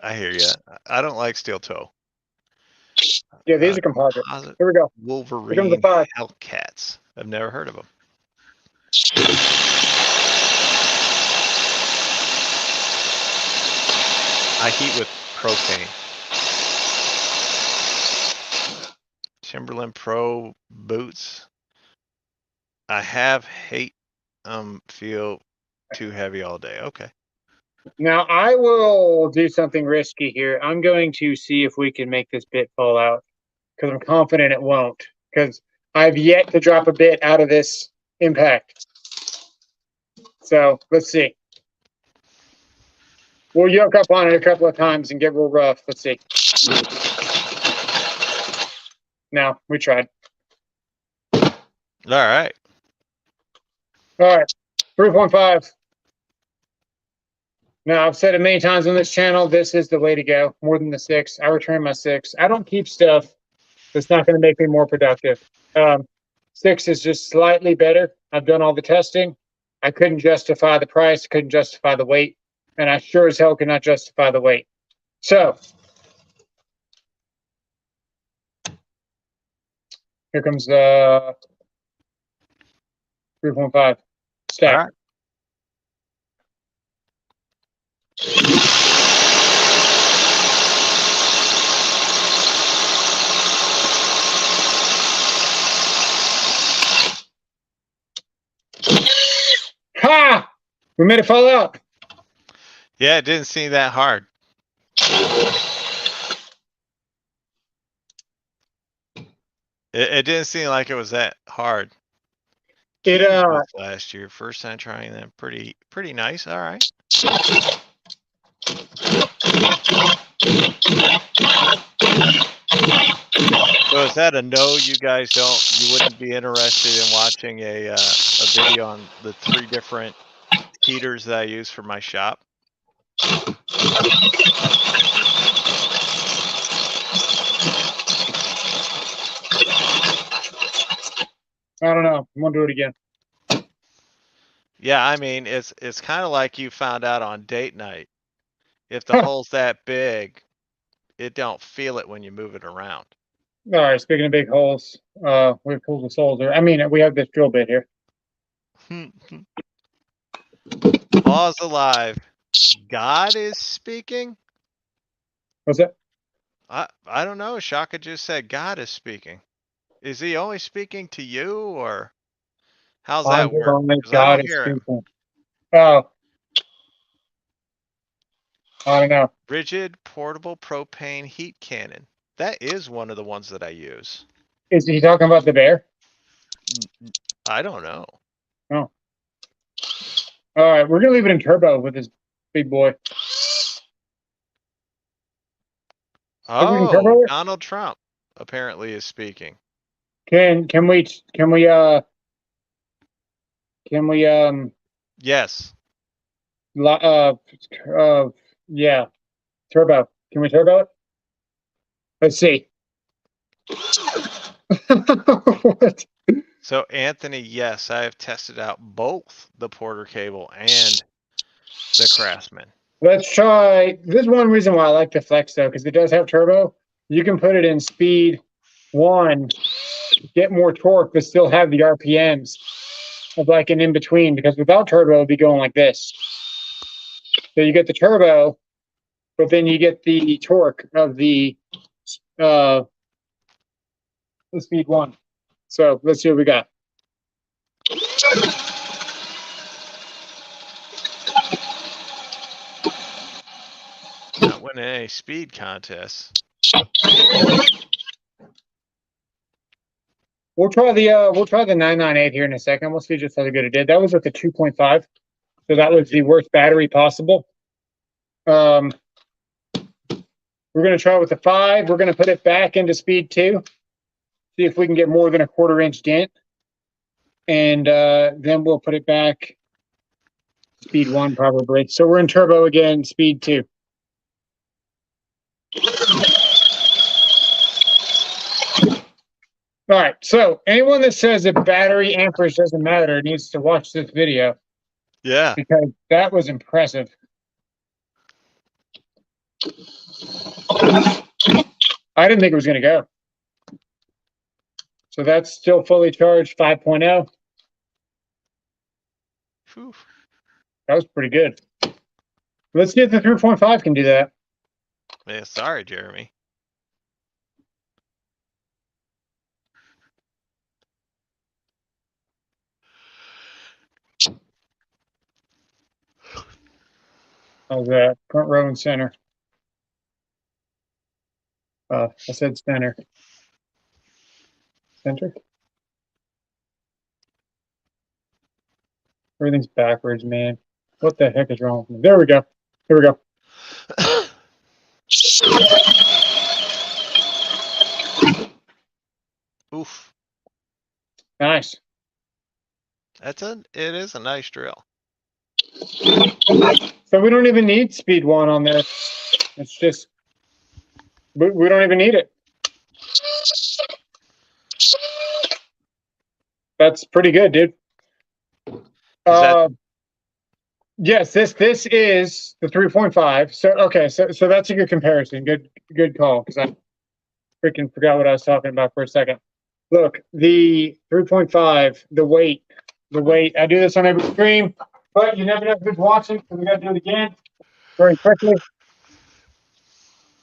I hear you. I don't like steel toe. Yeah, these are composite. Composite Here we go. Here comes the Wolverine 5. Hellcats. I've never heard of them. I heat with propane. Timberland Pro boots. I have hate feel too heavy all day. Okay. Now I will do something risky here. I'm going to see if we can make this bit fall out because I'm confident it won't. Because I've yet to drop a bit out of this impact. So let's see. We'll yoke up on it a couple of times and get real rough. Let's see. No, we tried. All right. All right. 3.5. Now, I've said it many times on this channel, this is the way to go. More than the 6. I return my 6. I don't keep stuff that's not going to make me more productive. 6 is just slightly better. I've done all the testing. I couldn't justify the price, couldn't justify the weight, and I sure as hell could not justify the weight. So, here comes the 3.5 stack. All right. Ha! We made it fall out. Yeah, it didn't seem that hard. It didn't seem like it was that hard. It Last year, first time trying them, pretty nice. All right. So is that a no? You guys you wouldn't be interested in watching a video on the 3 different heaters that I use for my shop? I don't know. I'm gonna do it again. Yeah, I mean, it's kind of like you found out on date night. If the hole's that big, it don't feel it when you move it around. All right. Speaking of big holes, we pulled the soles there. I mean, we have this drill bit here. Pause alive. God is speaking? What's that? I don't know. Shaka just said God is speaking. Is he only speaking to you, or how's that work? Because I don't hear him. Oh, I don't know. Rigid portable propane heat cannon. That is one of the ones that I use. Is he talking about the bear? I don't know. Oh. All right, we're gonna leave it in turbo with this big boy. Oh, Donald Trump apparently is speaking. Can we Yes. Yeah, turbo. Can we turbo it? Let's see. What? So Anthony, yes, I have tested out both the Porter cable and the Craftsman. Let's try. This is one reason why I like the Flex though, because it does have turbo. You can put it in speed 1, get more torque, but still have the RPMs of like an in between. Because without turbo, it'd be going like this. So you get the turbo, but then you get the torque of the speed 1. So let's see what we got. Not winning any speed contests. We'll try the 998 here in a second. We'll see just how good it did. That was at the 2.5, so that was the worst battery possible. We're gonna try with the 5. We're gonna put it back into speed 2. See if we can get more than a 1/4 inch dent, and then we'll put it back speed 1 probably. So we're in turbo again, speed 2. All right. So anyone that says that battery amperage doesn't matter needs to watch this video Yeah. because that was impressive. I didn't think it was going to go. So that's still fully charged 5.0. Phew. That was pretty good. Let's see if the 3.5 can do that. Yeah, sorry, Jeremy. How's that? Front row and center. I said center. Center? Everything's backwards, man. What the heck is wrong with me? There we go. Here we go. Oof. Nice. It is a nice drill. So we don't even need speed 1 on this. It's just, we don't even need it. That's pretty good, dude. Yes, this is the 3.5. So okay, so that's a good comparison. Good call, because I freaking forgot what I was talking about for a second. Look, the 3.5, the weight. I do this on every stream, but you never know who's watching, so we got to do it again very quickly.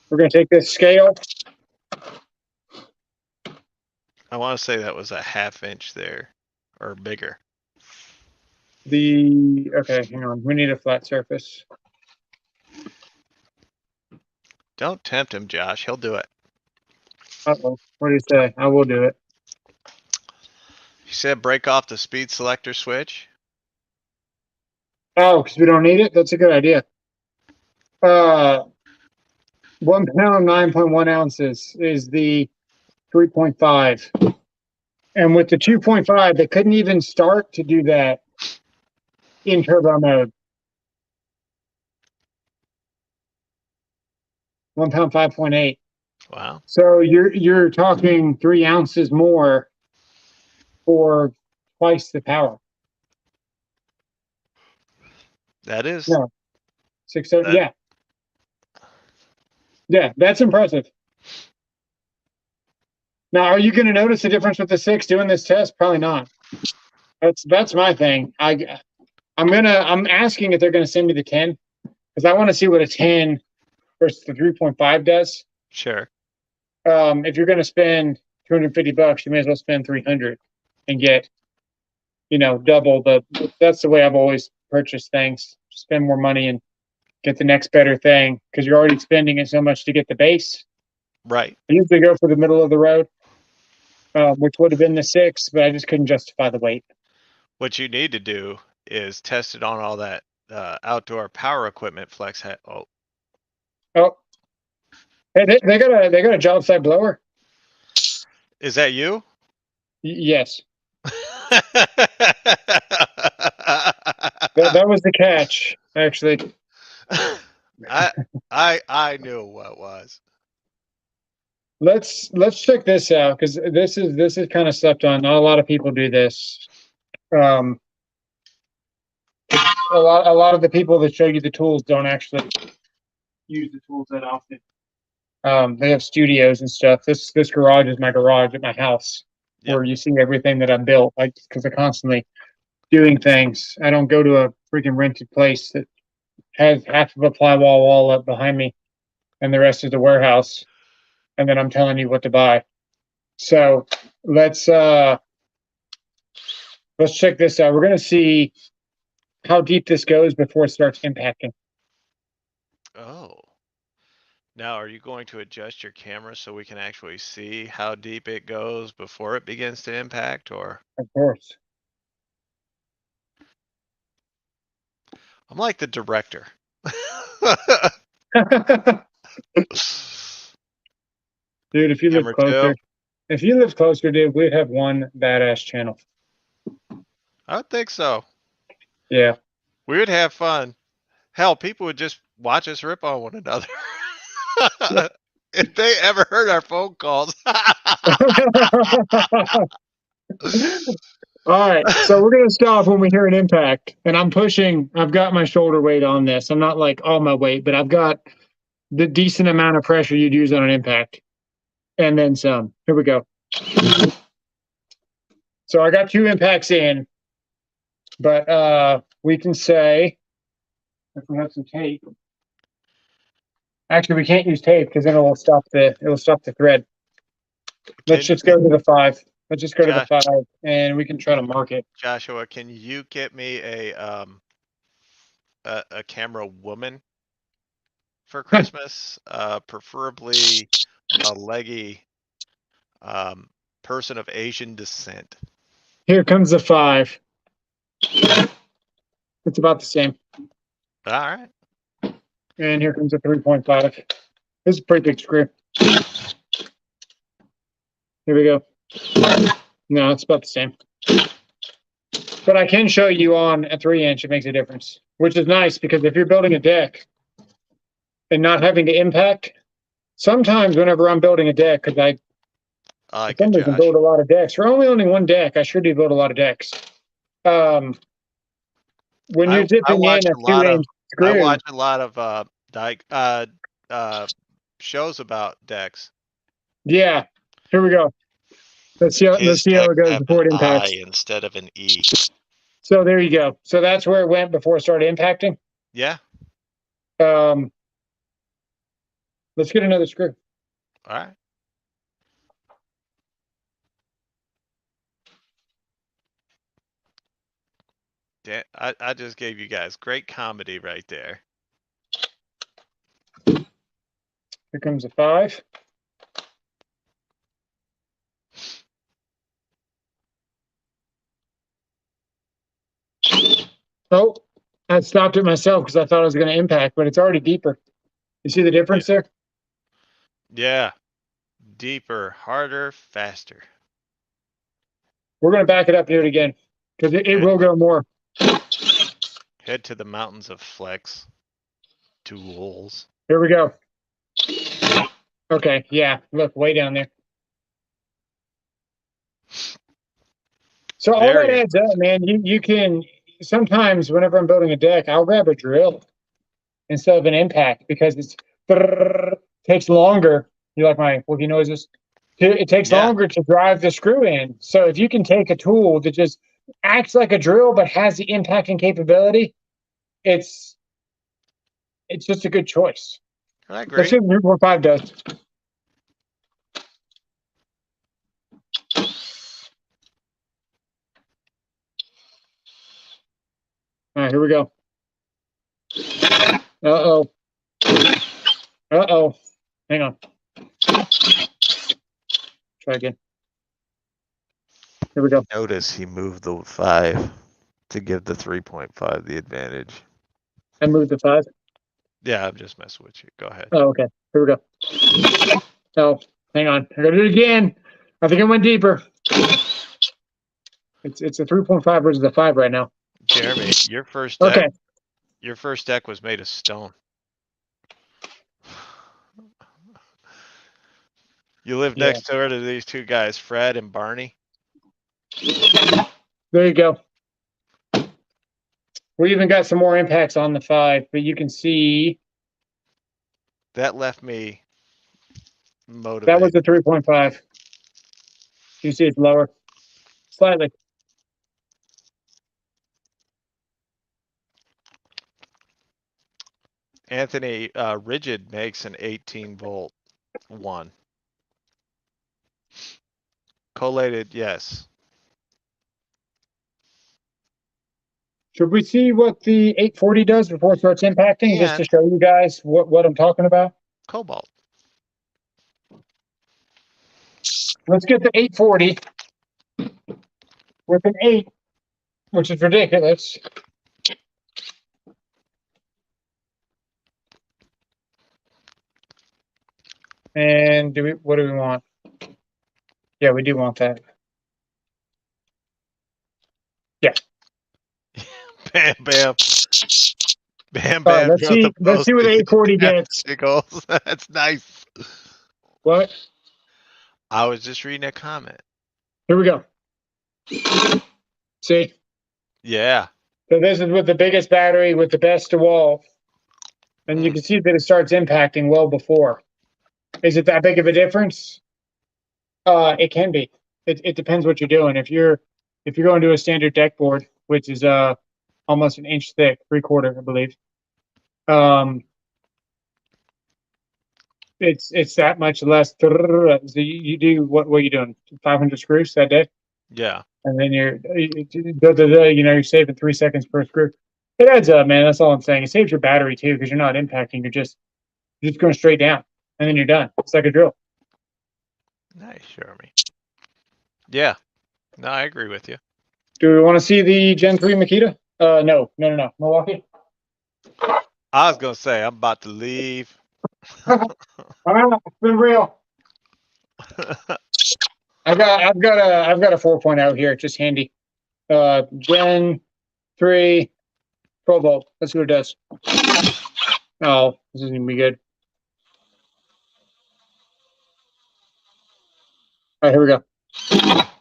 We're going to take this scale. I want to say that was a 1/2 inch there, or bigger. Okay, hang on. We need a flat surface. Don't tempt him, Josh. He'll do it. Uh-oh. What do you say? I will do it. You said break off the speed selector switch. Oh, because we don't need it? That's a good idea. 1 pound, 9.1 ounces is the 3.5. And with the 2.5, they couldn't even start to do that in turbo mode. 1 pound, 5.8. Wow. So you're talking 3 ounces more for twice the power. That is. No, 6, 7, yeah. Yeah, that's impressive. Now, are you going to notice the difference with the 6 doing this test? Probably not. That's my thing. I'm asking if they're going to send me the 10 because I want to see what a 10 versus the 3.5 does. Sure. If you're going to spend $250, you may as well spend 300 and get, double the. That's the way I've always purchased things. Spend more money and get the next better thing because you're already spending it so much to get the base. Right. I usually go for the middle of the road, which would have been the 6, but I just couldn't justify the weight. What you need to do is test it on all that outdoor power equipment flex. Oh, hey, they got a job site blower. Is that you? Yes, that was the catch. Actually, I knew what was. let's check this out because this is kind of slept on. Not a lot of people do this. A lot of the people that show you the tools don't actually use the tools that often. They have studios and stuff. This garage is my garage at my house, Yep. where you see everything that I built. Because I'm constantly doing things. I don't go to a freaking rented place that has half of a plywall wall up behind me, and the rest is the warehouse. And then I'm telling you what to buy. So let's check this out. We're gonna see how deep this goes before it starts impacting. Oh. Now, are you going to adjust your camera so we can actually see how deep it goes before it begins to impact, or? Of course. I'm like the director. Dude, if you live Camera closer, 2. dude, we'd have one badass channel. I would think so. Yeah. We would have fun. Hell, people would just watch us rip on one another. If they ever heard our phone calls. All right, so we're gonna stop when we hear an impact, and I'm pushing. I've got my shoulder weight on this. I'm not like all my weight, but I've got the decent amount of pressure you'd use on an impact, and then some. Here we go. So I got 2 impacts in, but we can say if we have some tape. Actually, we can't use tape because then it'll stop the thread. Let's just go to the 5. Let's just go to the 5, and we can try to mark it. Joshua, can you get me a camera woman for Christmas? Preferably a leggy person of Asian descent. Here comes the 5. It's about the same. All right. And here comes a 3.5. This is a pretty big screw. Here we go. No, it's about the same. But I can show you on a 3-inch, it makes a difference, which is nice because if you're building a deck and not having to impact, sometimes whenever I'm building a deck, because I can build a lot of decks. For only owning 1 deck, I sure do build a lot of decks. When you're zipping in a 2-inch screw, I watch a lot of shows about decks. Yeah, here we go. Let's see how it goes before it impacts. I instead of an E. So there you go. So that's where it went before it started impacting. Yeah. Let's get another screw. All right. Yeah, I just gave you guys great comedy right there. Here comes a 5. Oh, I stopped it myself because I thought it was going to impact, but it's already deeper. You see the difference there? Yeah. Deeper, harder, faster. We're going to back it up and do it again because it will go more. Head to the mountains of flex. Tools. Here we go. Okay, yeah, look, way down there. So all that adds up, man. You can sometimes whenever I'm building a deck, I'll grab a drill instead of an impact because it takes longer. You like my wookie noises? It takes longer to drive the screw in. So if you can take a tool that just acts like a drill but has the impacting capability, it's just a good choice. I agree. Let's see what 3.5 does. All right, here we go. Uh-oh. Uh-oh. Hang on. Try again. Here we go. Notice he moved the 5 to give the 3.5 the advantage. I moved the 5? Yeah, I'm just messing with you. Go ahead. Oh, okay. Here we go. Oh, hang on. I gotta do it again. I think I went deeper. It's a 3.5 versus a 5 right now. Jeremy, your first deck was made of stone. You live next door to these 2 guys, Fred and Barney. There you go. We even got some more impacts on the 5, but you can see that left me motivated. That was the 3.5. You see it's lower slightly. Anthony, rigid makes an 18-volt 1. Collated, yes. Should we see what the 840 does before it starts impacting, just to show you guys what I'm talking about? Cobalt. Let's get the 840 with an 8, which is ridiculous. And what do we want? Yeah, we do want that. Yeah. Bam, bam. Bam, bam. Right, let's see what 840 gets. That's nice. What? I was just reading a comment. Here we go. See? Yeah. So this is with the biggest battery with the best DeWalt. And you Hmm. can see that it starts impacting well before. Is it that big of a difference? It can be. It depends what you're doing. If you're going to a standard deck board, which is almost an inch thick, 3/4, I believe. It's that much less. So you do what are you doing? 500 screws that day, Yeah. and then you're saving 3 seconds per screw. It adds up, man. That's all I'm saying. It saves your battery too because you're not impacting. You're just going straight down, and then you're done. It's like a drill. Nice, Jeremy. Yeah. No, I agree with you. Do we want to see the Gen 3 Makita? No. Milwaukee. I was gonna say I'm about to leave. It's been real. I've got a 4.0 here, just handy. Gen 3 12 volt. Let's see what it does. Oh, this isn't gonna be good. All right, here we go.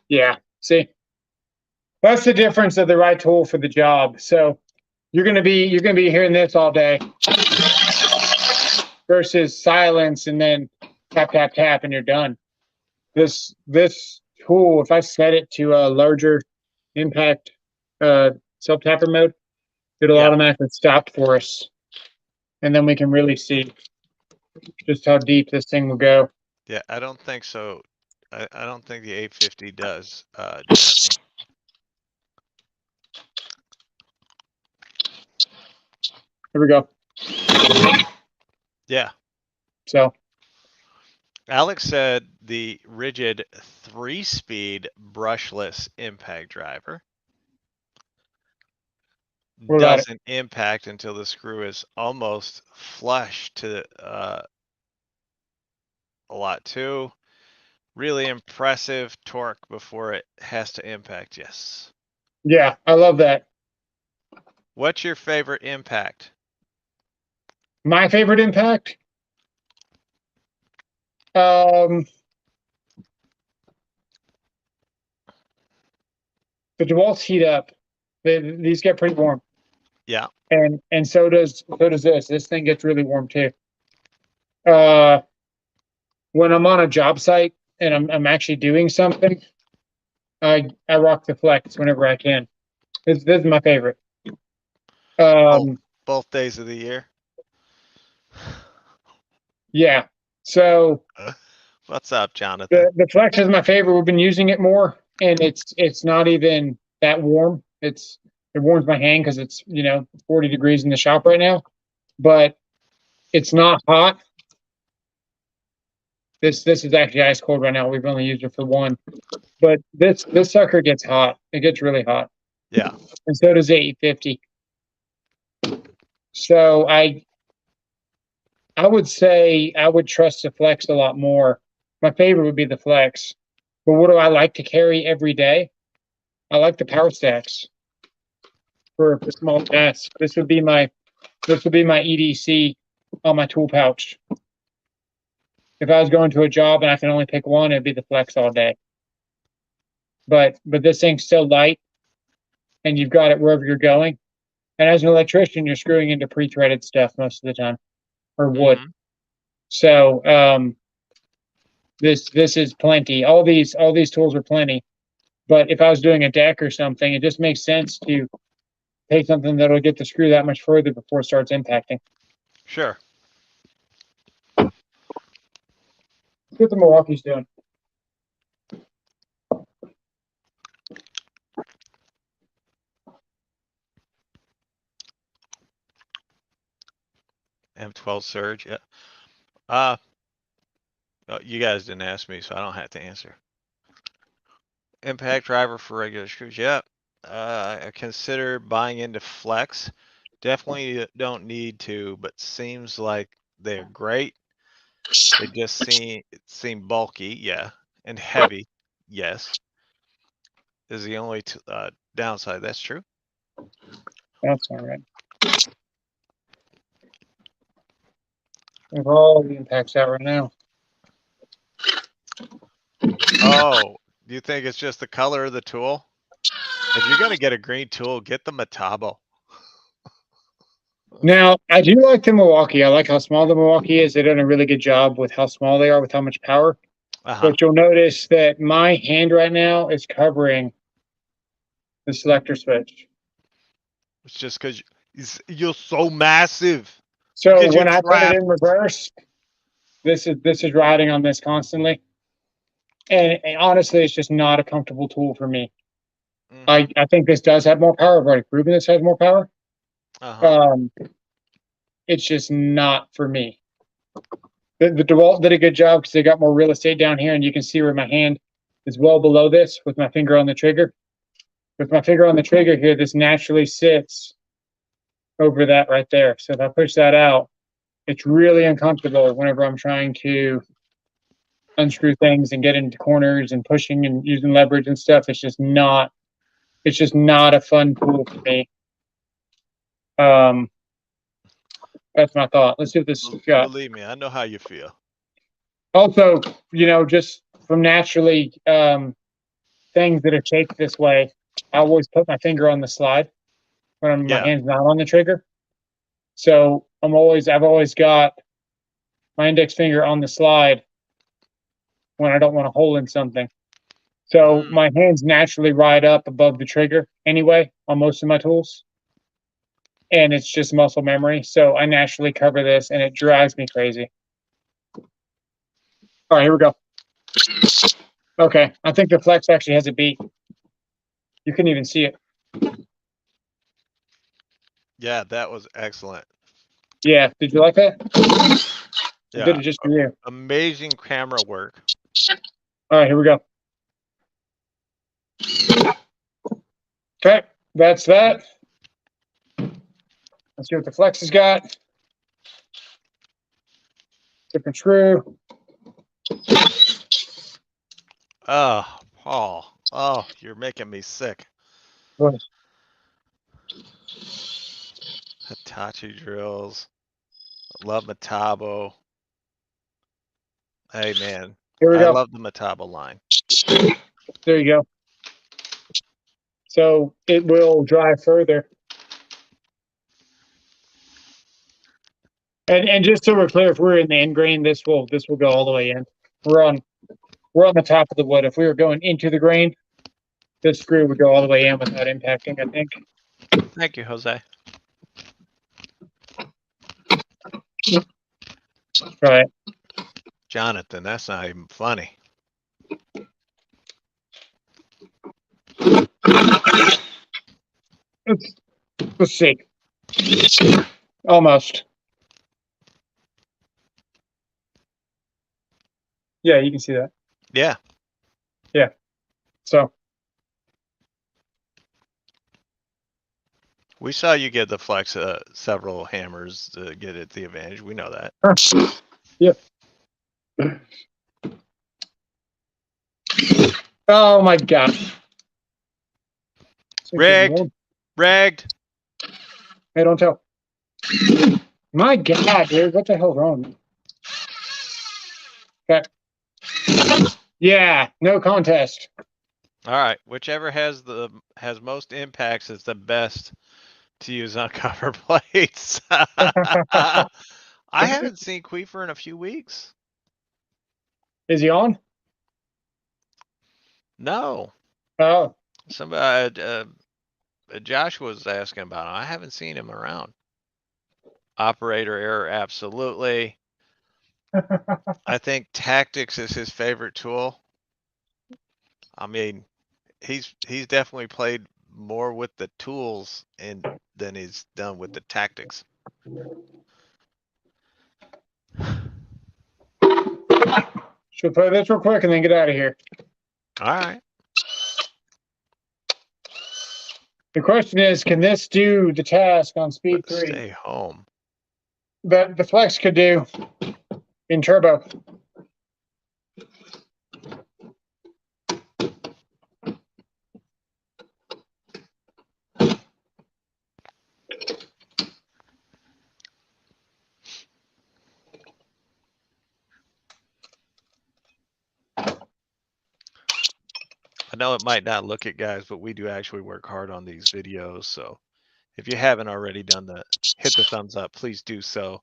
Yeah, see, that's the difference of the right tool for the job. So you're gonna be hearing this all day versus silence and then tap tap tap and you're done. This tool, if I set it to a larger impact self tapper mode, it'll Yeah. automatically stop for us, and then we can really see just how deep this thing will go. Yeah. I don't think so. I don't think the 850 does, Jeremy. Here we go. Yeah. So Alex said the rigid 3-speed brushless impact driver what about it? doesn't impact until the screw is almost flush to a lot too. Really impressive torque before it has to impact. Yes. Yeah, I love that. What's your favorite impact? My favorite impact. Um, the DeWalt's heat up. These get pretty warm, Yeah. and so does this. This thing gets really warm too. Uh, when I'm on a job site and I'm actually doing something, I rock the Flex whenever I can. This is my favorite. Both Um, both days of the year. yeah. So What's up, Jonathan? the Flex is my favorite. We've been using it more, and it's not even that warm. It warms my hand because it's 40 degrees in the shop right now, but it's not hot. This is actually ice cold right now. We've only used it for one, but this sucker gets hot. It gets really hot, Yeah. and so does the 850. So I would say I would trust the Flex a lot more. My favorite would be the Flex, but what do I like to carry every day? I like the Power Stacks for small tasks. This would be my EDC on my tool pouch. If I was going to a job and I can only pick one, it'd be the Flex all day. But this thing's so light, and you've got it wherever you're going. And as an electrician, you're screwing into pre-threaded stuff most of the time, or wood. Mhm. So this is plenty. All these tools are plenty. But if I was doing a deck or something, it just makes sense to take something that'll get the screw that much further before it starts impacting. Sure. Look what the Milwaukee's doing. M12 surge. Yeah. Uh, you guys didn't ask me, so I don't have to answer. Impact driver for regular screws. Yep. I consider buying into Flex. Definitely don't need to, but seems like they're great. They just seem bulky, yeah, and heavy, yes. Is the only downside. That's true. That's all right. We have all the impacts out right now. Oh, you think it's just the color of the tool? If you're gonna get a green tool, get the Metabo. Now, I do like the Milwaukee. I like how small the Milwaukee is. They've done a really good job with how small they are, with how much power. Uh-huh. But you'll notice that my hand right now is covering the selector switch. It's just because you're so massive. So Because you're when I put it trapped. in reverse, this is riding on this constantly. And honestly, it's just not a comfortable tool for me. Mhm. I think this does have more power. I've already proven this has more power. Uh-huh. Um, it's just not for me. The DeWalt did a good job because they got more real estate down here, and you can see where my hand is well below this with my finger on the trigger. With my finger on the trigger here, this naturally sits over that right there. So if I push that out, it's really uncomfortable whenever I'm trying to unscrew things and get into corners and pushing and using leverage and stuff. It's just not a fun tool for me. Um, that's my thought. Let's see what this got. Believe me, I know how you feel. Also, just from naturally things that are shaped this way, I always put my finger on the slide when my Yeah. hand's not on the trigger. So I've always got my index finger on the slide when I don't want to hold in something. So Mm. my hands naturally ride up above the trigger anyway on most of my tools. And it's just muscle memory. So I naturally cover this and it drives me crazy. All right, here we go. Okay, I think the flex actually has a beat. You couldn't even see it. Yeah, that was excellent. Yeah, did you like that? I did Yeah. it just for you. Amazing camera work. All right, here we go. Okay, that's that. Let's see what the flex has got. Different screw. Oh, Paul. Oh, you're making me sick. What? Hitachi drills. Love Metabo. Hey, man. Here we I go. love the Metabo line. There you go. So it will drive further. And just so we're clear, if we're in the end grain, this will go all the way in. We're on we're on the top of the wood. If we were going into the grain, this screw would go all the way in without impacting, I think. Thank you, Jose. Right. Jonathan, that's not even funny. Let's see. Almost. Yeah, you can see that. Yeah. Yeah. So We saw you get the flex several hammers to get it the advantage. We know that. yeah. Oh my god. Rigged. Rigged. Hey, don't tell. My god, dude, what the hell's wrong? Okay. Yeah, no contest. All right. Whichever has most impacts is the best to use on cover plates. I haven't seen Queefer in a few weeks. Is he on? No. Oh. Somebody Josh was asking about him. I haven't seen him around. Operator error, absolutely. I think tactics is his favorite tool. I mean, he's definitely played more with the tools than he's done with the tactics. Should play this real quick and then get out of here. All right. The question is, can this do the task on speed 3 Stay home. that the Flex could do in turbo? I know it might not look it, guys, but we do actually work hard on these videos. So if you haven't already done that, hit the thumbs up. Please do so.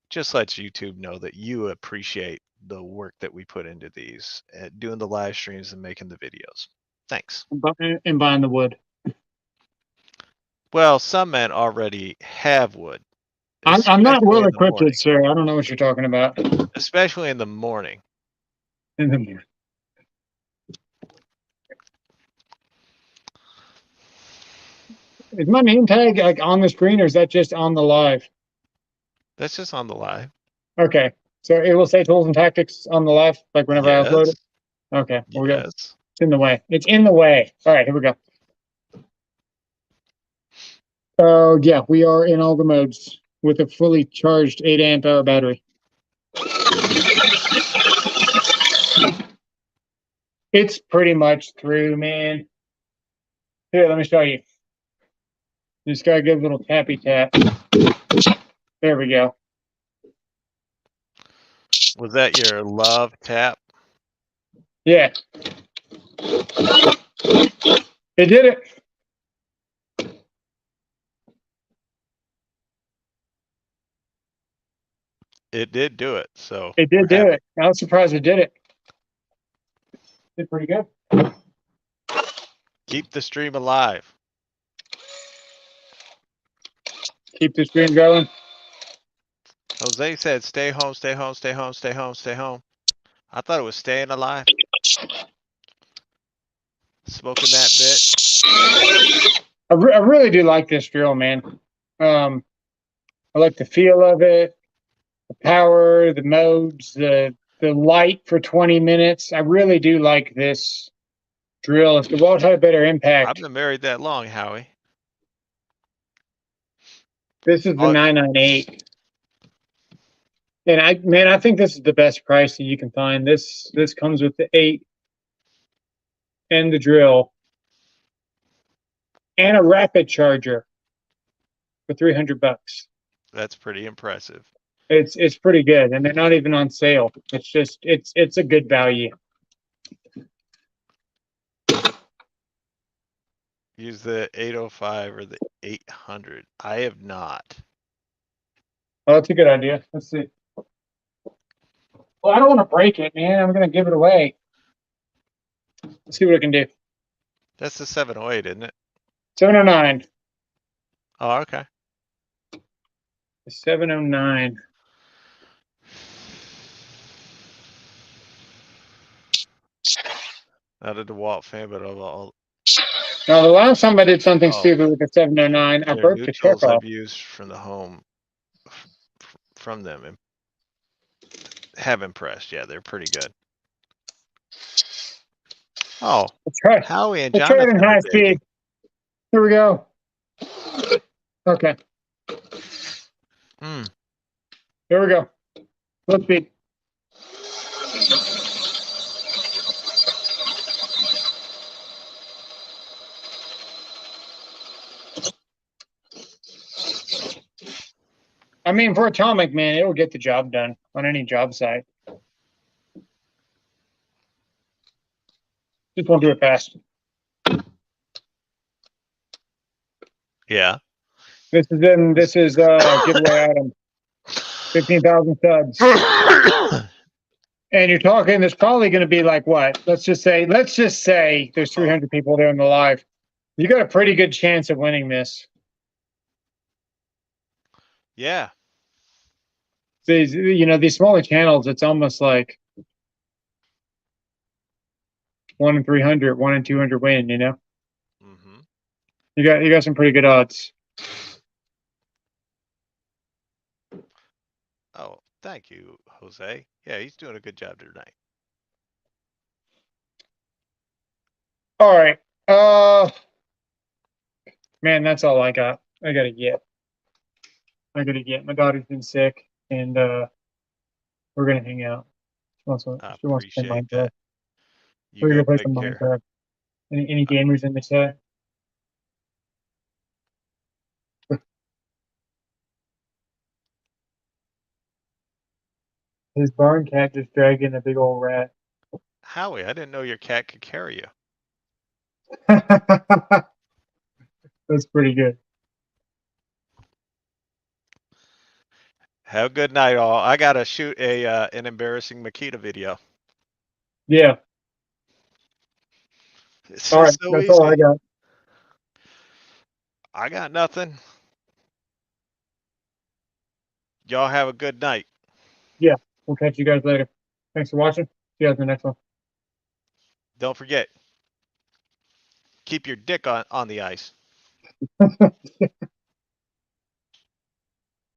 Just lets YouTube know that you appreciate the work that we put into these, doing the live streams and making the videos. Thanks. And buying the wood. Well, some men already have wood. I'm not especially well in the equipped, morning. sir. I don't know what you're talking about. Especially in the morning. In the morning. Is my name tag like on the screen, or is that just on the live? That's just on the live. Okay, so it will say tools and tactics on the live, like whenever I upload it. Yes. Okay, we go. Yes. It's in the way. It's in the way. All right, here we go. Yeah, we are in all the modes with a fully charged 8 amp hour battery. It's pretty much through, man. Here, let me show you. Just gotta give a little tappy tap. There we go. Was that your love tap? Yeah. It did it. It did do it. So It we're did do happy. it. I was surprised it did it. Did pretty good. Keep the stream alive. Keep the stream going. Jose said, stay home, stay home, stay home, stay home, stay home. I thought it was staying alive. Smoking that bit. I really do like this drill, man. I like the feel of it, the power, the modes, the light for 20 minutes. I really do like this drill. If the weld had a better I've impact, been married that long, Howie. this is the Oh, 998. And I think this is the best price that you can find. This comes with the 8 and the drill and a rapid charger for $300. that's pretty impressive. It's pretty good, and they're not even on sale. It's just it's a good value. Use the 805 or the 800. I have not. Oh, that's a good idea. Let's see. Well, I don't want to break it, man. I'm gonna give it away. Let's see what I can do. That's the 708, isn't it? 709. Oh, okay. 709. Not a DeWalt fan, but all Now, the last time I did something oh, stupid with the 709, I their broke the chuck neutrals off. I've used from the home from them and have impressed. Yeah, they're pretty good. Oh, Let's try. Howie and Let's try it in Jonathan high are digging. speed. Here we go. Okay. Mm. Here we go. Low speed. I mean, for atomic, man, it will get the job done on any job site. Just won't do it fast. Yeah. This is giveaway item. 15,000 subs. And you're talking, there's probably going to be like what? Let's just say there's 300 people there in the live. You got a pretty good chance of winning this. Yeah. These smaller channels, it's almost like 1 in 300, 1 in 200 win, you know? Mm-hmm. You got some pretty good odds. Oh, thank you, Jose. Yeah, he's doing a good job tonight. All right. Man, that's all I got. I gotta get. My daughter's been sick, and we're gonna hang out. I She wants to play appreciate Minecraft. that. You We're go gonna play take some care. Minecraft. Any gamers in the chat? His barn cat just dragging a big old rat. Howie, I didn't know your cat could carry you. That's pretty good. Have a good night, all. I gotta shoot an embarrassing Makita video. Yeah. It's All right. just so That's all I easy. got. I got nothing. Y'all have a good night. Yeah. We'll catch you guys later. Thanks for watching. See you guys in the next one. Don't forget, keep your dick on the ice.